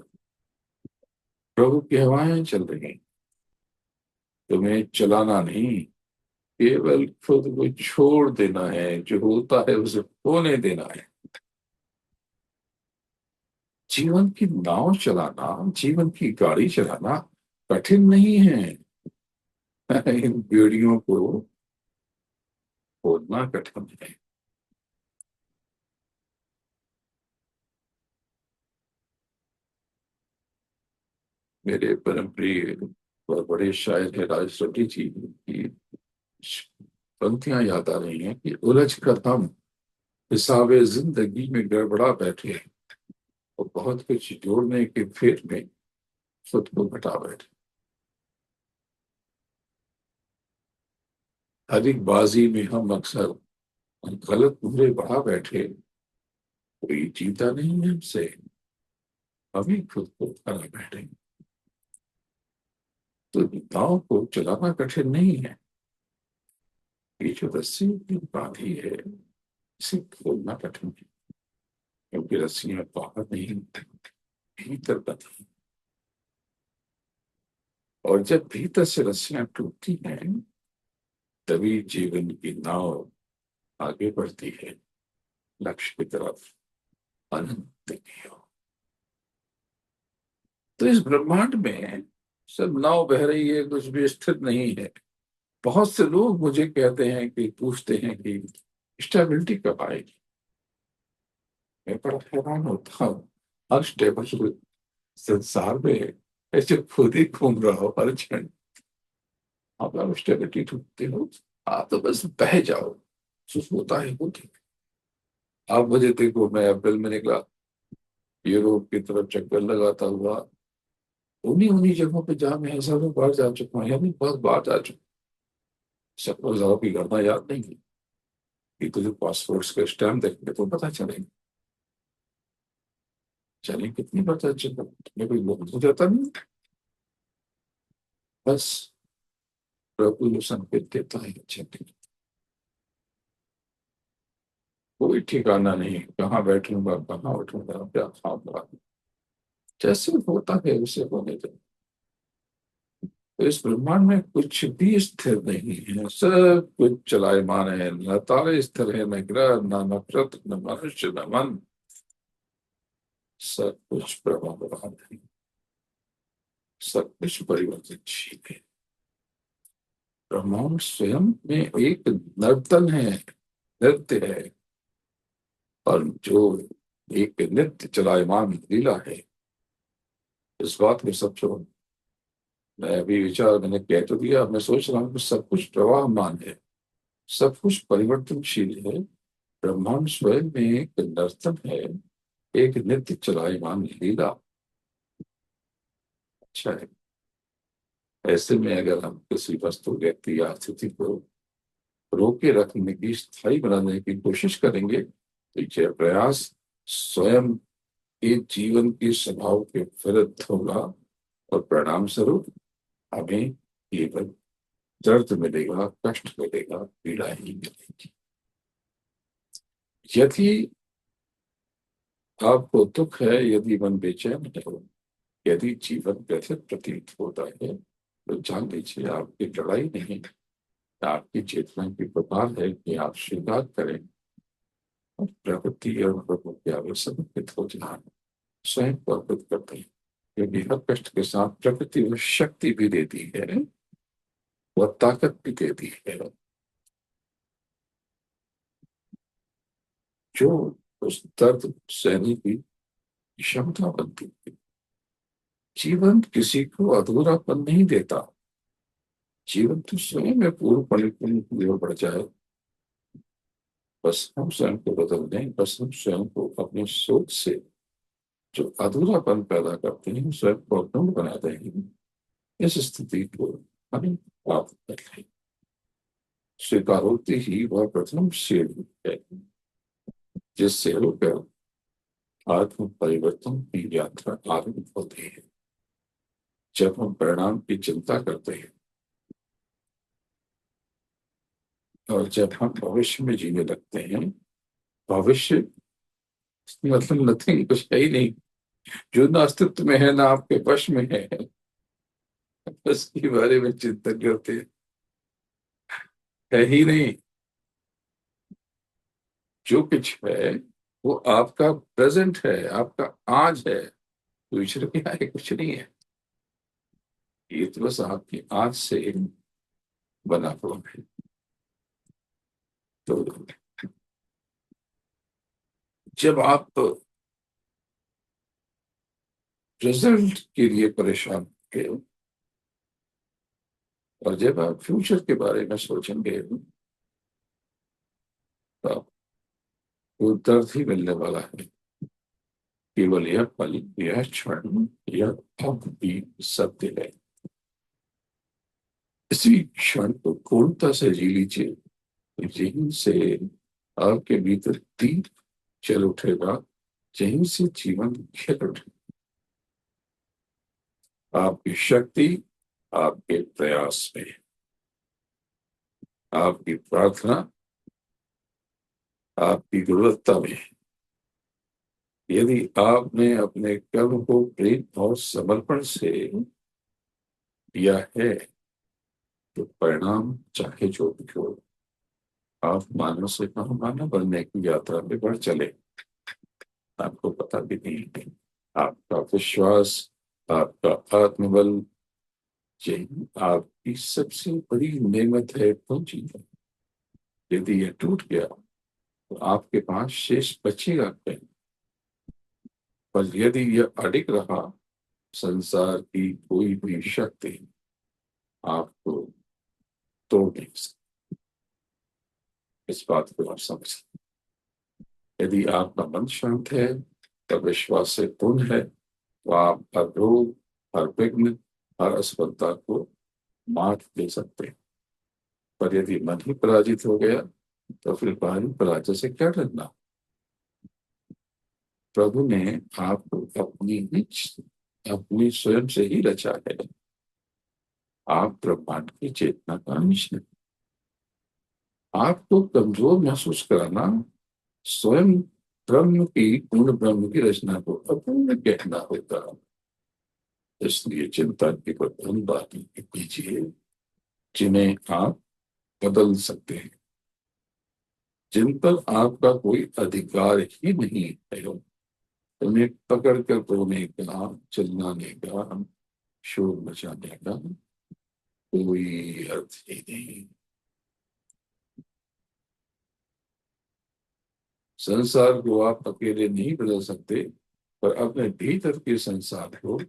प्रभु की हवाएं चल रही, तुम्हें चलाना नहीं, केवल खुद को छोड़ देना है, जो होता है उसे होने देना है। जीवन की नाव चलाना, जीवन की गाड़ी चलाना कठिन नहीं है। इन बेड़ियों को खोलना कठिन है। मेरे परम प्रिय और बड़े शायर है राज रेड्डी जी की पंक्तियां याद आ रही हैं कि उलझ कर हम हिसाबे जिंदगी में गड़बड़ा बैठे हैं, और बहुत कुछ जोड़ने के फेर में खुद को घटा बैठे। हर एक बाजी में हम अक्सर गलत नंबरे बढ़ा बैठे, कोई जीता नहीं है हमसे, अभी खुद को हरा बैठे। तो दांव को चलाना कठिन नहीं है, ये जो रस्सी की बांधी है, इसे खोलना कठिन है, क्योंकि रस्सियां बाहर नहीं, भीतर बंधी। और जब भीतर से रस्सियां टूटती हैं, तभी जीवन की नाव आगे बढ़ती है, लक्ष्य की तरफ, अनंत की ओर। तो इस ब्रह्मांड में सब नाव बह रही है, कुछ भी स्थिर नहीं है। बहुत से लोग मुझे कहते हैं कि पूछते हैं कि स्टेबिलिटी कब आएगी। मैं बड़ा हैरान होता हूँ, हर स्टेबल संसार में ऐसे खुद ही घूम रहा हो हर क्षण। आप स्टेबिलिटी ढूंढते हो, आप तो बस बह जाओ, सुख होता है वो ठीक। आप मुझे देखो, मैं अप्रैल में निकला, यूरोप की तरफ चक्कर लगाता हुआ, उन्हीं उन्हीं जगहों पे जहां मैं हजारों बार जा चुका हूँ, यानी बहुत बार जा चुका हूँ। सौ जगहों की गणना याद नहीं है, कि तुझे पासपोर्ट का स्टैम्प देखेंगे तो पता चलेगा। चले कितनी बार जा चुका हूँ, तुम्हें कोई बोल हो जाता नहीं। बस प्रभु संकेत देता है, चलने। कोई ठिकाना नहीं, कहाँ बैठूंगा, कहाँ उठूंगा, क्या खाऊंगा, जैसे होता है उसे होने दो। तो इस ब्रह्मांड में कुछ भी स्थिर नहीं है, सब कुछ चलायमान है। न तारे स्थिर है, न ग्रह, न नक्षत्र, न मनुष्य, न मन। सब कुछ प्रभाव है, सब कुछ परिवर्तनशील है। ब्रह्मांड स्वयं में एक नर्तन है, नृत्य है, और जो एक नित्य चलायमान लीला है। इस बात में सब जो मैं अभी विचार मैंने कह तो दिया, मैं सोच रहा हूँ कि सब कुछ प्रवाहमान है, सब कुछ परिवर्तनशील है। ब्रह्मांड स्वयं में एक नर्तन है, एक नित्य चलायमान लीला। अच्छा है। ऐसे में अगर हम किसी वस्तु, व्यक्ति या स्थिति को रोके रखने की, स्थायी बनाने की कोशिश करेंगे, तो यह प्रयास स्वयं के जीवन के स्वभाव के विरुद्ध होगा, और परिणाम स्वरूप हमें केवल दर्द मिलेगा, कष्ट मिलेगा, पीड़ा ही मिलेगी। यदि आपको दुख है, यदि मन बेचैन है, यदि जीवन व्यथित प्रतीत होता है, तो जान लीजिए आपकी लड़ाई नहीं, आपकी चेतना की पुकार है कि आप स्वीकार करें और प्रकृति और प्रभु के आगे समर्पित हो जाए, स्वयं को अर्पित करते हैं। क्योंकि हर कष्ट के साथ प्रकृति वो शक्ति भी देती है, वह ताकत भी देती है, जो उस दर्द सहने की क्षमता बनती है। जीवन किसी को अधूरापन नहीं देता, जीवन तो स्वयं में पूर्ण परिपूर्ण की ओर बढ़ जाए। बस हम स्वयं को बदल दें, बस हम स्वयं को अपनी सोच से जो अधूरापन पैदा करते हैं स्वयं को अपूर्ण बना देंगे। इस स्थिति को हमें प्राप्त कर लें। स्वीकारोक्ति ही वह प्रथम सीढ़ी है, जिससे होकर आत्म परिवर्तन की यात्रा आरंभ होती है। जब हम परिणाम की चिंता करते हैं और जब हम भविष्य में जीने लगते हैं, भविष्य मतलब नथिंग, कुछ है ही नहीं, जो ना अस्तित्व में है ना आपके वश में है, बस के बारे में चिंतन करते हैं। है ही नहीं। जो कुछ है वो आपका प्रेजेंट है, आपका आज है। फ्यूचर क्या है? कुछ नहीं है। ये तो बस आपकी आज से बना हुआ है। तो जब आप रिजल्ट के लिए परेशान होंगे और जब आप फ्यूचर के बारे में सोचेंगे, तो आपको दर्द ही मिलने वाला है। केवल यह पल, यह क्षण, यह अब भी सत्य है। इसी क्षण को पूर्णता से जी लीजिए। यहीं से आपके भीतर तीर चल उठेगा, यहीं से जीवन खिल उठेगा। आपकी शक्ति आपके प्रयास में, आपकी प्रार्थना आपकी गुणवत्ता में। यदि आपने अपने कर्म को प्रेम और समर्पण से किया है, तो परिणाम चाहे जो भी हो, आप मानव से कहा मानव बनने की यात्रा में बढ़ चले। आपको पता भी नहीं है। आपका विश्वास, आपका आत्मबल, यही आपकी सबसे बड़ी नेमत है, पूंजी है। यदि यह टूट गया तो आपके पास शेष बचेगा क्या? पर यदि यह अडिग रहा, संसार की कोई भी शक्ति आपको तोड़ नहीं सकती। इस बात को आप समझ। यदि आपका मन शांत है, तब विश्वास से पूर्ण है, तो आप हर रोग, हर विघ्न, हर असफलता को मात दे सकते हैं। पर यदि मन ही पराजित हो गया, तो फिर बाहरी पराजय से क्या डरना? प्रभु ने आपको अपनी स्वयं से ही रचा है। आप ब्रह्मांड की चेतना का अंश हैं। आपको कमजोर महसूस कराना स्वयं ब्रह्म की, पूर्ण ब्रह्म की रचना को अपूर्ण कहना होता है। इसलिए चिंता की कोई उन बातें कीजिए जिन्हें आप बदल सकते हैं, जिन पर आपका कोई अधिकार ही नहीं है। उन्हें पकड़ कर रोने का, चिल्लाने का, शोर मचाने का कोई अर्थ ही नहीं। संसार को आप अकेले नहीं बदल सकते, पर अपने भीतर के संसार को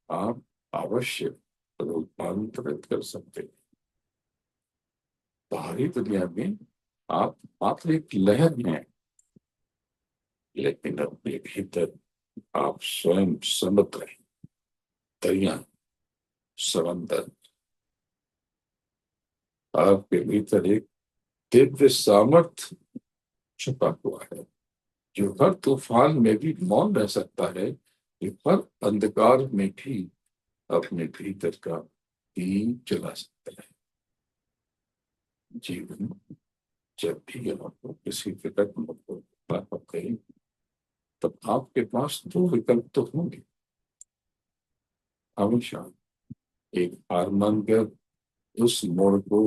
आप अवश्य रूपांतरित कर सकते हैं। बाहरी दुनिया में आप मात्र एक लहर हैं, लेकिन अपने भीतर आप स्वयं समुद्र हैं, दरिया, समंदर। आपके भीतर एक दिव्य सामर्थ्य छुपा हुआ है, जो हर तूफान में भी मौन रह सकता है, जो हर अंधकार में भी अपने भीतर का दीप जला सकता है। जीवन जब भी आपको किसी विकट मोड़ पर कहे, तब आपके पास दो विकल्प तो होंगे। हमेशा एक हार मानकर उस मोड़ को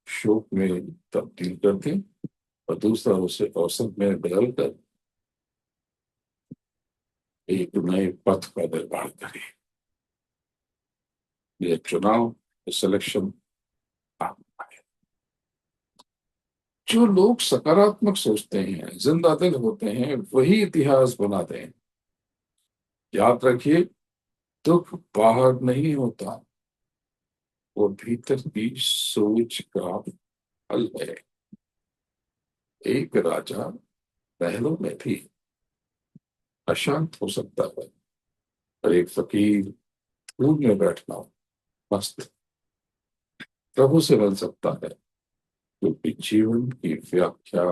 शोक में तब्दील कर दें, और दूसरा उसे अवसर में बदल कर एक नए पथ का निर्माण करें। ये चुनाव, सिलेक्शन आपका है। जो लोग सकारात्मक सोचते हैं, जिंदा दिल होते हैं, वही इतिहास बनाते हैं। याद रखिए, दुख बाहर नहीं होता, वो भीतर की सोच का फल है। एक राजा महलों में भी अशांत हो सकता है, और एक फकीर धूप में बैठना मस्त प्रभु से बन सकता है, क्योंकि जीवन की व्याख्या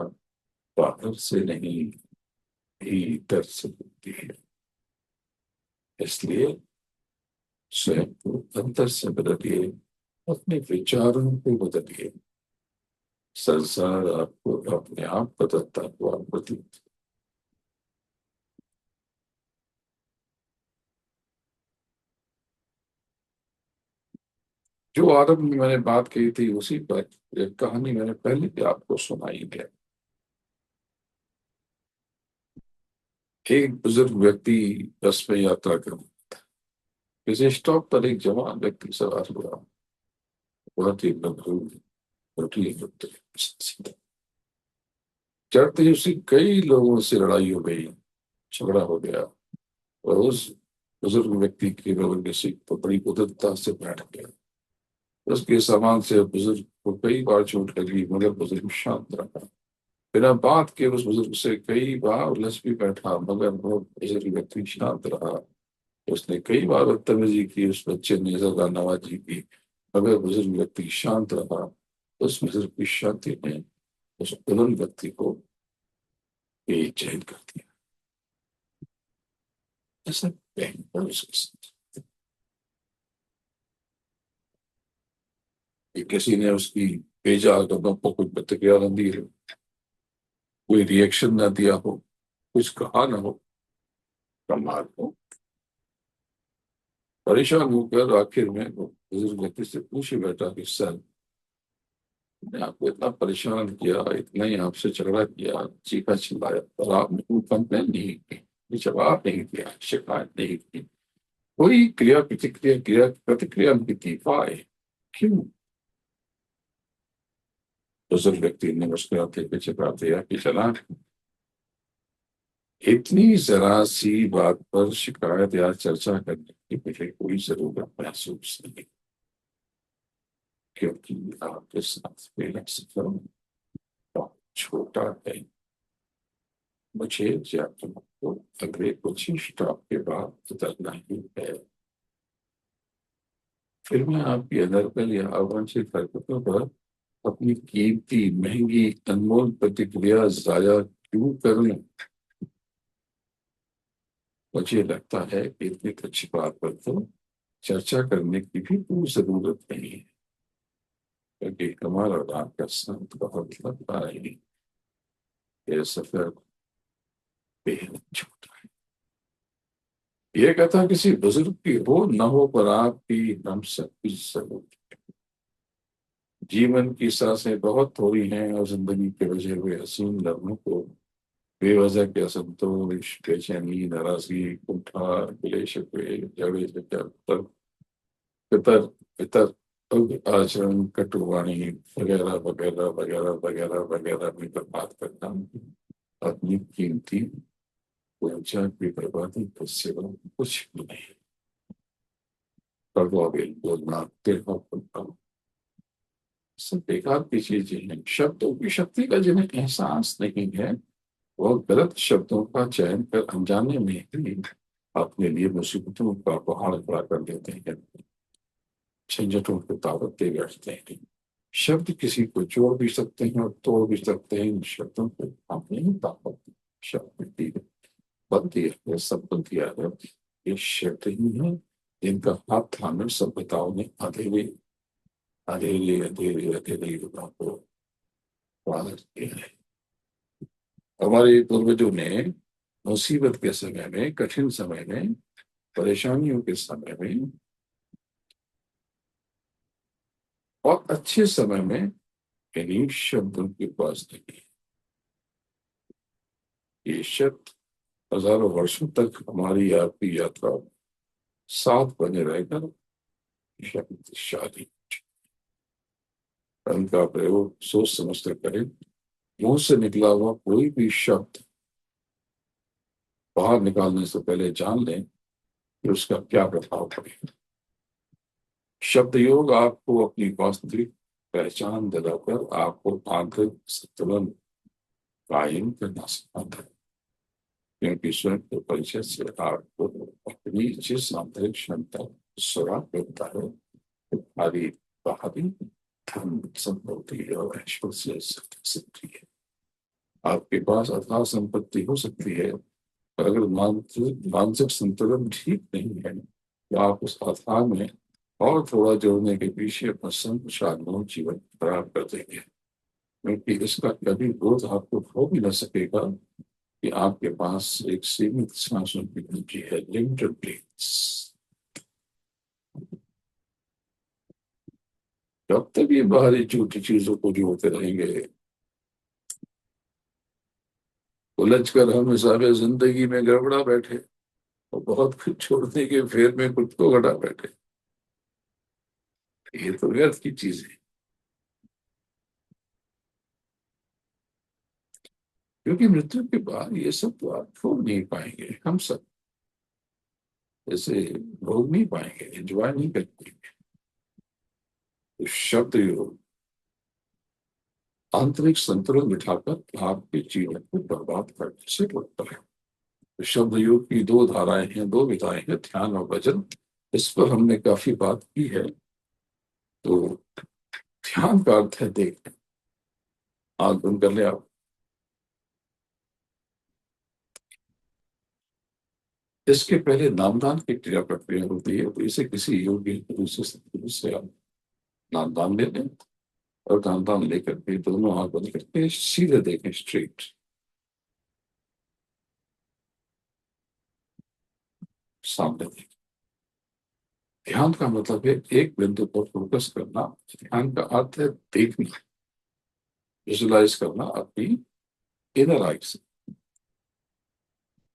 बाहर से नहीं, भीतर से होती है। इसलिए स्वयं को अंदर से बदलिए, अपने विचारों को बदलिए। संसार आपको अपने आप बदलता हुआ प्रतीत। जो आरंभ में मैंने बात कही थी, उसी पर एक कहानी मैंने पहले भी आपको सुनाई है। एक बुजुर्ग व्यक्ति बस में यात्रा कर रहा था। किसी स्टॉप पर एक जवान व्यक्ति सवार हुआ। बहुत ही मधुर, रोटी चढ़ते ही उसकी कई लोगों से लड़ाई हो गई, झगड़ा हो गया, और उस बुजुर्ग व्यक्ति की बगल की सीट पर बड़ी उदारता से बैठ गया। उसके सामान से बुजुर्ग को कई बार चोट लगी, मगर बुजुर्ग शांत रहा। बिना बात के उस बुजुर्ग से कई बार उलझ भी बैठा, मगर वो बुजुर्ग व्यक्ति शांत रहा। उसने कई बार बदतमीजी की, उस बच्चे ने ज्यादा नवाजी की, मगर बुजुर्ग व्यक्ति शांत रहा। उस बुजुर्ग की शांति ने उस बुजुर्ग व्यक्ति को बेचैन कर दिया। ऐसा भयंकर उसके साथ। कि किसी ने उसकी भेजा कदम पर कुछ प्रतिक्रिया न दी हो, कोई रिएक्शन ना दिया हो, कुछ कहा ना हो। कमाल हो। परेशान होकर आखिर में वो बुजुर्ग व्यक्ति से पूछे बैठा कि सर, मैंने आपको इतना परेशान किया, इतना ही आपसे झगड़ा किया, चीखा चिल्लाया, और आपने कोई कंप्लेन नहीं की, कोई जवाब नहीं दिया, शिकायत नहीं की, कोई क्रिया प्रतिक्रिया नहीं दी। वाय? क्यों? बुजुर्ग व्यक्ति ने मुस्कुराते हुए जवाब दिया कि जनाब, इतनी जरा सी बात पर शिकायत या चर्चा करने की मुझे कोई जरूरत महसूस नहीं, क्योंकि आपके साथ मेरा सफर बहुत छोटा है। मुझे जयपुर को अगले कुछ ही स्टॉप के बाद उतरना ही है। फिर मैं आपकी अनर्गल या अवांछित हरकतों पर अपनी कीमती, महंगी, अनमोल प्रतिक्रिया जाया क्यों करूं? मुझे लगता है कि इतनी अच्छी बात पर तो चर्चा करने की भी कोई जरूरत नहीं है, क्योंकि हमारा रात का संत बहुत लंबा है। यह सफर बेहद छोटा है। यह कथा किसी बुजुर्ग की हो न हो, पर आपकी हम सबकी जरूरत। जीवन की सांसें बहुत थोड़ी हैं, और जिंदगी के बचे हुए हसीन लम्हों को बेवजह के असंतोष, बेचैनी, नाराजगी, कुंठा, क्लेश, झगड़े से पितर पितर अब आचरण, कटुवाणी वगैरह वगैरह वगैरह वगैरह वगैरह में बर्बाद करना अपनी कीमती ऊर्जा की बर्बादी के सिवा कुछ भी नहीं। कड़वा बिल बोलना, तिरहा बोलना, सब बेकार की चीजें हैं। शब्दों की शक्ति का जिन्हें एहसास नहीं है, वो गलत शब्दों का चयन कर अनजाने में ही अपने लिए मुसीबतों का पहाड़ खड़ा कर देते हैं, झंझटों को दावत दे बैठते हैं। शब्द किसी को जोड़ भी सकते हैं और तोड़ भी सकते हैं। इन शब्दों को आपने ही ताकत दी। शब्द की बनती है, सब बनती है। ये शब्द ही है जिनका हाथ थामे सभ्यताओं ने अंधेरे अंधेरे अंधेरे अंधेरे युगों को पार किया है। हमारे पूर्वजों ने मुसीबत के समय में, कठिन समय में, परेशानियों के समय में और अच्छे समय में इन्हीं शब्दों की उपासना की। ये शब्द हजारों वर्षों तक हमारी आपकी यात्रा साथ बने रहेगा। शक्तिशाली रंग का प्रयोग सोच समझ कर करें। मुंह से निकला हुआ कोई भी शब्द बाहर निकालने से पहले जान लें कि उसका क्या प्रभाव पड़ेगा। शब्द योग आपको अपनी वास्तविक पहचान दिलाकर आपको आंतरिक संतुलन कायम करना सिखाता है, क्योंकि स्वयं के परिचय से आपको अपनी जिस आंतरिक क्षमता सुराग मिलता है, हमारी बाहरी धन संपत्ति और ऐश्वर्य से सकती है। आपके पास अथाह संपत्ति हो सकती है, पर अगर मानसिक संतुलन ठीक नहीं है तो आप उस अथाह में और थोड़ा जोड़ने के पीछे अपना संपूर्ण जीवन खराब कर देंगे, क्योंकि इसका कभी बोध आपको हो भी न सकेगा कि आपके पास एक सीमित सांसों की पूंजी है, लिमिटेड ब्रेथ्स। जब तक ये बाहरी झूठी चीजों को जोड़ते रहेंगे, उलझ कर हम हिसाबे जिंदगी में गड़बड़ा बैठे और बहुत कुछ छोड़ने के फेर में खुद को घटा बैठे। ये तो व्यर्थ की चीज है, क्योंकि मृत्यु के बाद ये सब तो आप छोड़ नहीं पाएंगे। हम सब ऐसे भोग नहीं पाएंगे, एंजॉय नहीं कर पाएंगे। तो शब्द योग आंतरिक संतुलन बिठाकर आपके जीवन को बर्बाद करने से रोकता है। तो शब्द योग की दो धाराएं हैं, दो विधाएं हैं, ध्यान और भजन। इस पर हमने काफी बात की है। तो ध्यान का अर्थ है देखना। आंख बंद कर ले आप। इसके पहले नामदान की क्रिया प्रक्रिया होती है, तो इसे किसी योग्य दूसरे सदगुरु से आप नामदान ले लें और नामदान लेकर के दोनों आंख बंद करके सीधे देखें, स्ट्रेट सामने देखें। ध्यान का मतलब है एक बिंदु पर फोकस करना। ध्यान का अर्थ है देखना, विजुलाइज करना अपनी इनर आई से,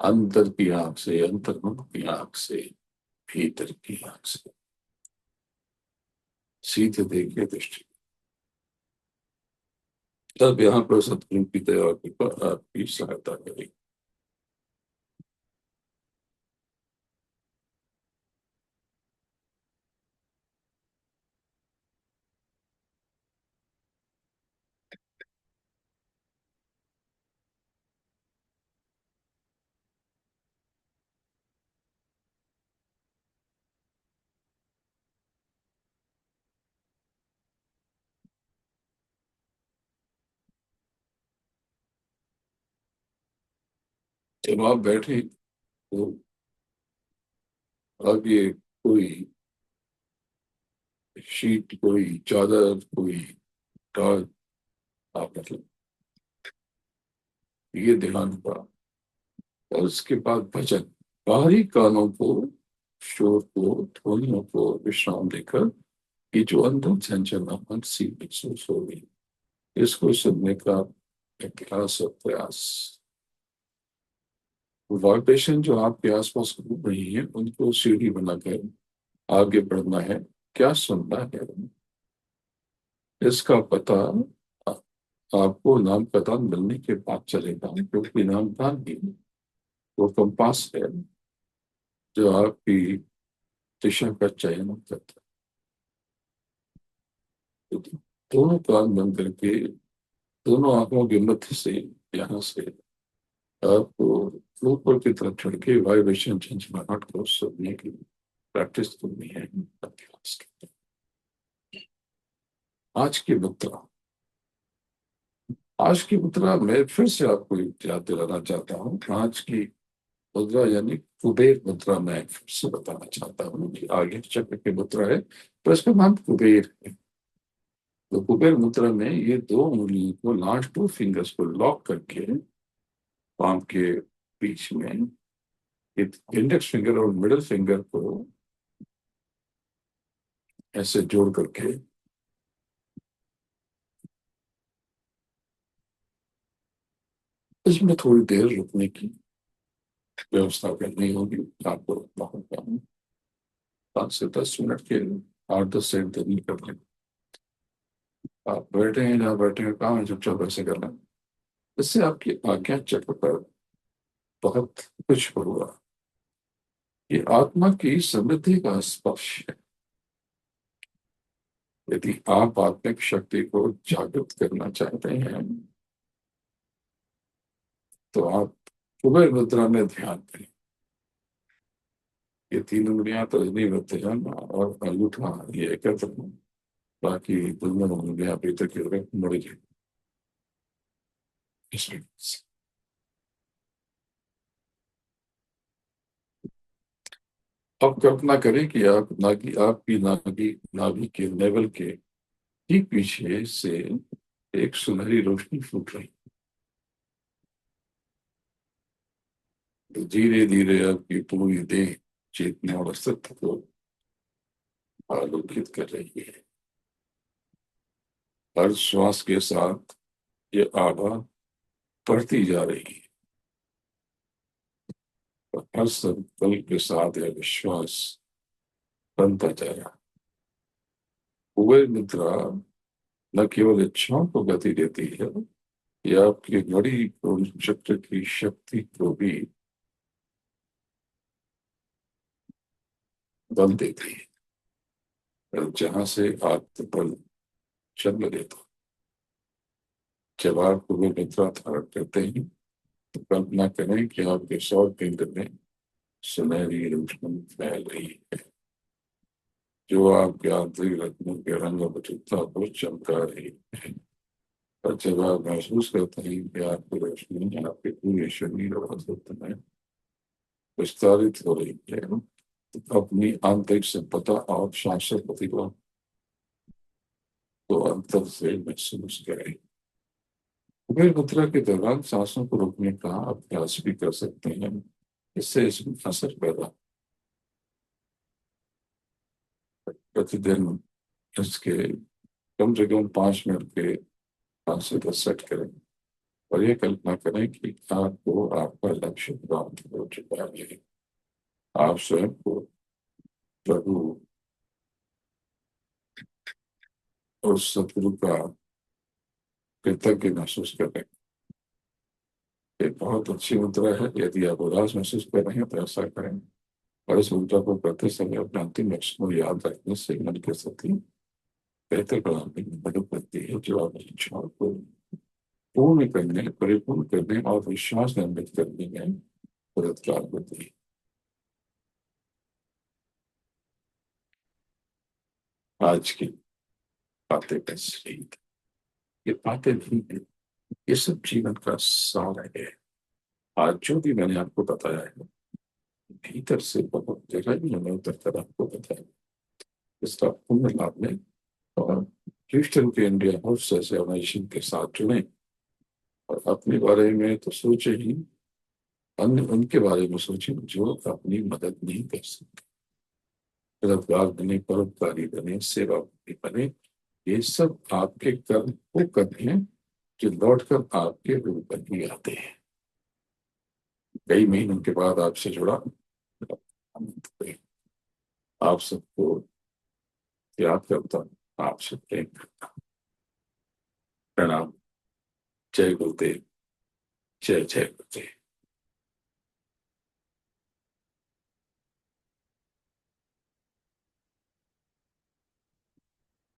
अंदर की आंख से, अंतर्मुख की आंख से, भीतर की आंख से सीधे देखिए दृष्टि। तब यहाँ पर सतगुरु की दया की पर आपकी सहायता करेगी। जब आप बैठे तो आगे कोई शीट, कोई चादर, कोई टाल, आप मतलब ये ध्यान का। और उसके बाद भजन, बाहरी कानों को, शोर को, ध्वनियों को विश्राम देकर ये जो अंदर झंझनाहट सी महसूस हो रही, इसको सुनने का अभ्यास और प्रयास। वाइब्रेशन जो आपके आसपास घूम रही है उनको सीढ़ी बनाकर आगे बढ़ना है। क्या सुनना है, इसका पता आ- आपको नाम पता मिलने के बाद चलेगा, क्योंकि नामदान ही वो कंपास है जो आपकी दिशा का चयन करता है। तो दोनों कान बंद करके दोनों आंखों के मध्य से, यहाँ से आपको ऊपर की तरफ चढ़ के वाइब्रेशन झंझनाहट को सुनने की प्रैक्टिस करनी है, अभ्यास करना है। आज की मुद्रा, आज की मुद्रा मैं फिर से आपको याद दिलाना चाहता हूँ। आज की मुद्रा यानी कुबेर मुद्रा मैं फिर से बताना चाहता हूँ कि आगे चक्र की मुद्रा है, तो इसका नाम कुबेर है। तो कुबेर मुद्रा में ये दो उंगलियों को, लास्ट टू फिंगर्स को लॉक करके पाम के बीच में इंडेक्स फिंगर और मिडिल फिंगर को ऐसे जोड़ करके इसमें थोड़ी देर रुकने की व्यवस्था करनी होगी। आपको रुकना होगा 5 से 10 मिनट के लिए, 8-10 सेकंड देरी कर लें। आप बैठे हैं जहाँ बैठे हैं, काम है चुपचाप ऐसे कर लें। इससे आपकी आज्ञा चक्र पर बहुत कुछ होगा। ये आत्मा की समृद्धि का स्पर्श है। यदि आप आत्मिक शक्ति को जागृत करना चाहते हैं तो आप कुबेर मुद्रा में ध्यान दें। ये तीन उंगलियां तो रजनी मध्यम और अंगूठा ये एकत्र हों, बाकी दोनों उंगलियां भीतर की ओर मुड़ जाए। इसलिए अब कल्पना करें कि आप नाभि, आपकी नाभि नाभि के लेवल के ठीक पीछे से एक सुनहरी रोशनी फूट रही है। धीरे धीरे आपकी पूरी देह चेतना और अस्तित्व को आलोकित कर रही है। हर श्वास के साथ ये आभा बढ़ती जा रही है और हर संकल्प के साथ यह विश्वास बनता जा रहा है। कुबेर मुद्रा न केवल इच्छाओं को गति देती है, यह आपकी घड़ी और चक्र की शक्ति को भी बल देती है, और जहां से आत्मबल जन्म लेता है। जब आप कुबेर मुद्रा धारण करते हैं तो कल्पना करें कि आपके सौर केंद्र में सुनहरी रोशनी फैल रही है जो आपके आंतरिक रत्नों के रंग और प्रचुरता को चमका रही है। और जब आप महसूस करते हैं कि आपकी रोशनी आपके पूरे शरीर और अस्तित्व में विस्तारित हो रही है, तो अपनी आंतरिक संपदा और शाश्वत प्रतिभा को अंतर से महसूस करें। कुबेर मुद्रा के दौरान सांसों को रोकने का अभ्यास भी कर सकते हैं। इससे इसमें असर पैदा, प्रतिदिन इसके कम से कम 5 मिनट के 5 से 10 सेट करें और ये कल्पना करें कि आपको आपका लक्ष्य प्राप्त हो चुका है। आप स्वयं को प्रभु और सदगुरु का कृतज्ञ महसूस करें। ये बहुत अच्छी मुद्रा है। यदि आप उदास महसूस कर रहे हैं तो ऐसा करें, और इस मुद्रा को करते समय अपने अंतिम लक्ष्य को याद रखने से मन की स्थिति बेहतर बनाने में मदद करती है, जो आप इच्छाओं को पूर्ण करने, परिपूर्ण करने और विश्वास निर्मित करने में मददगार होती है। आज की बातें कैसी रही? ये बातें नहीं है, ये सब जीवन का सार है। आज जो भी मैंने आपको बताया है, भीतर से बहुत गहराई में उतर कर आपको बताया। इसका पूर्ण लाभ लें और ह्यूस्टन के इंडिया हाउस जैसे ऑर्गेनाइजेशन के साथ जुड़ें और अपने बारे में तो सोचे ही, अन्य उनके बारे में सोचें जो अपनी मदद नहीं कर सकते। मददगार बने, परोपकारी बने, सेवा बने। ये सब आपके कर्म वो कर्म हैं जो लौटकर आपके ऊपर ही आते हैं। कई महीनों के बाद आपसे जुड़ा, आप सबको याद करता हूँ, आपसे प्रेम करता हूँ। प्रणाम। जय गुरुदेव। जय जय गुरुदेव।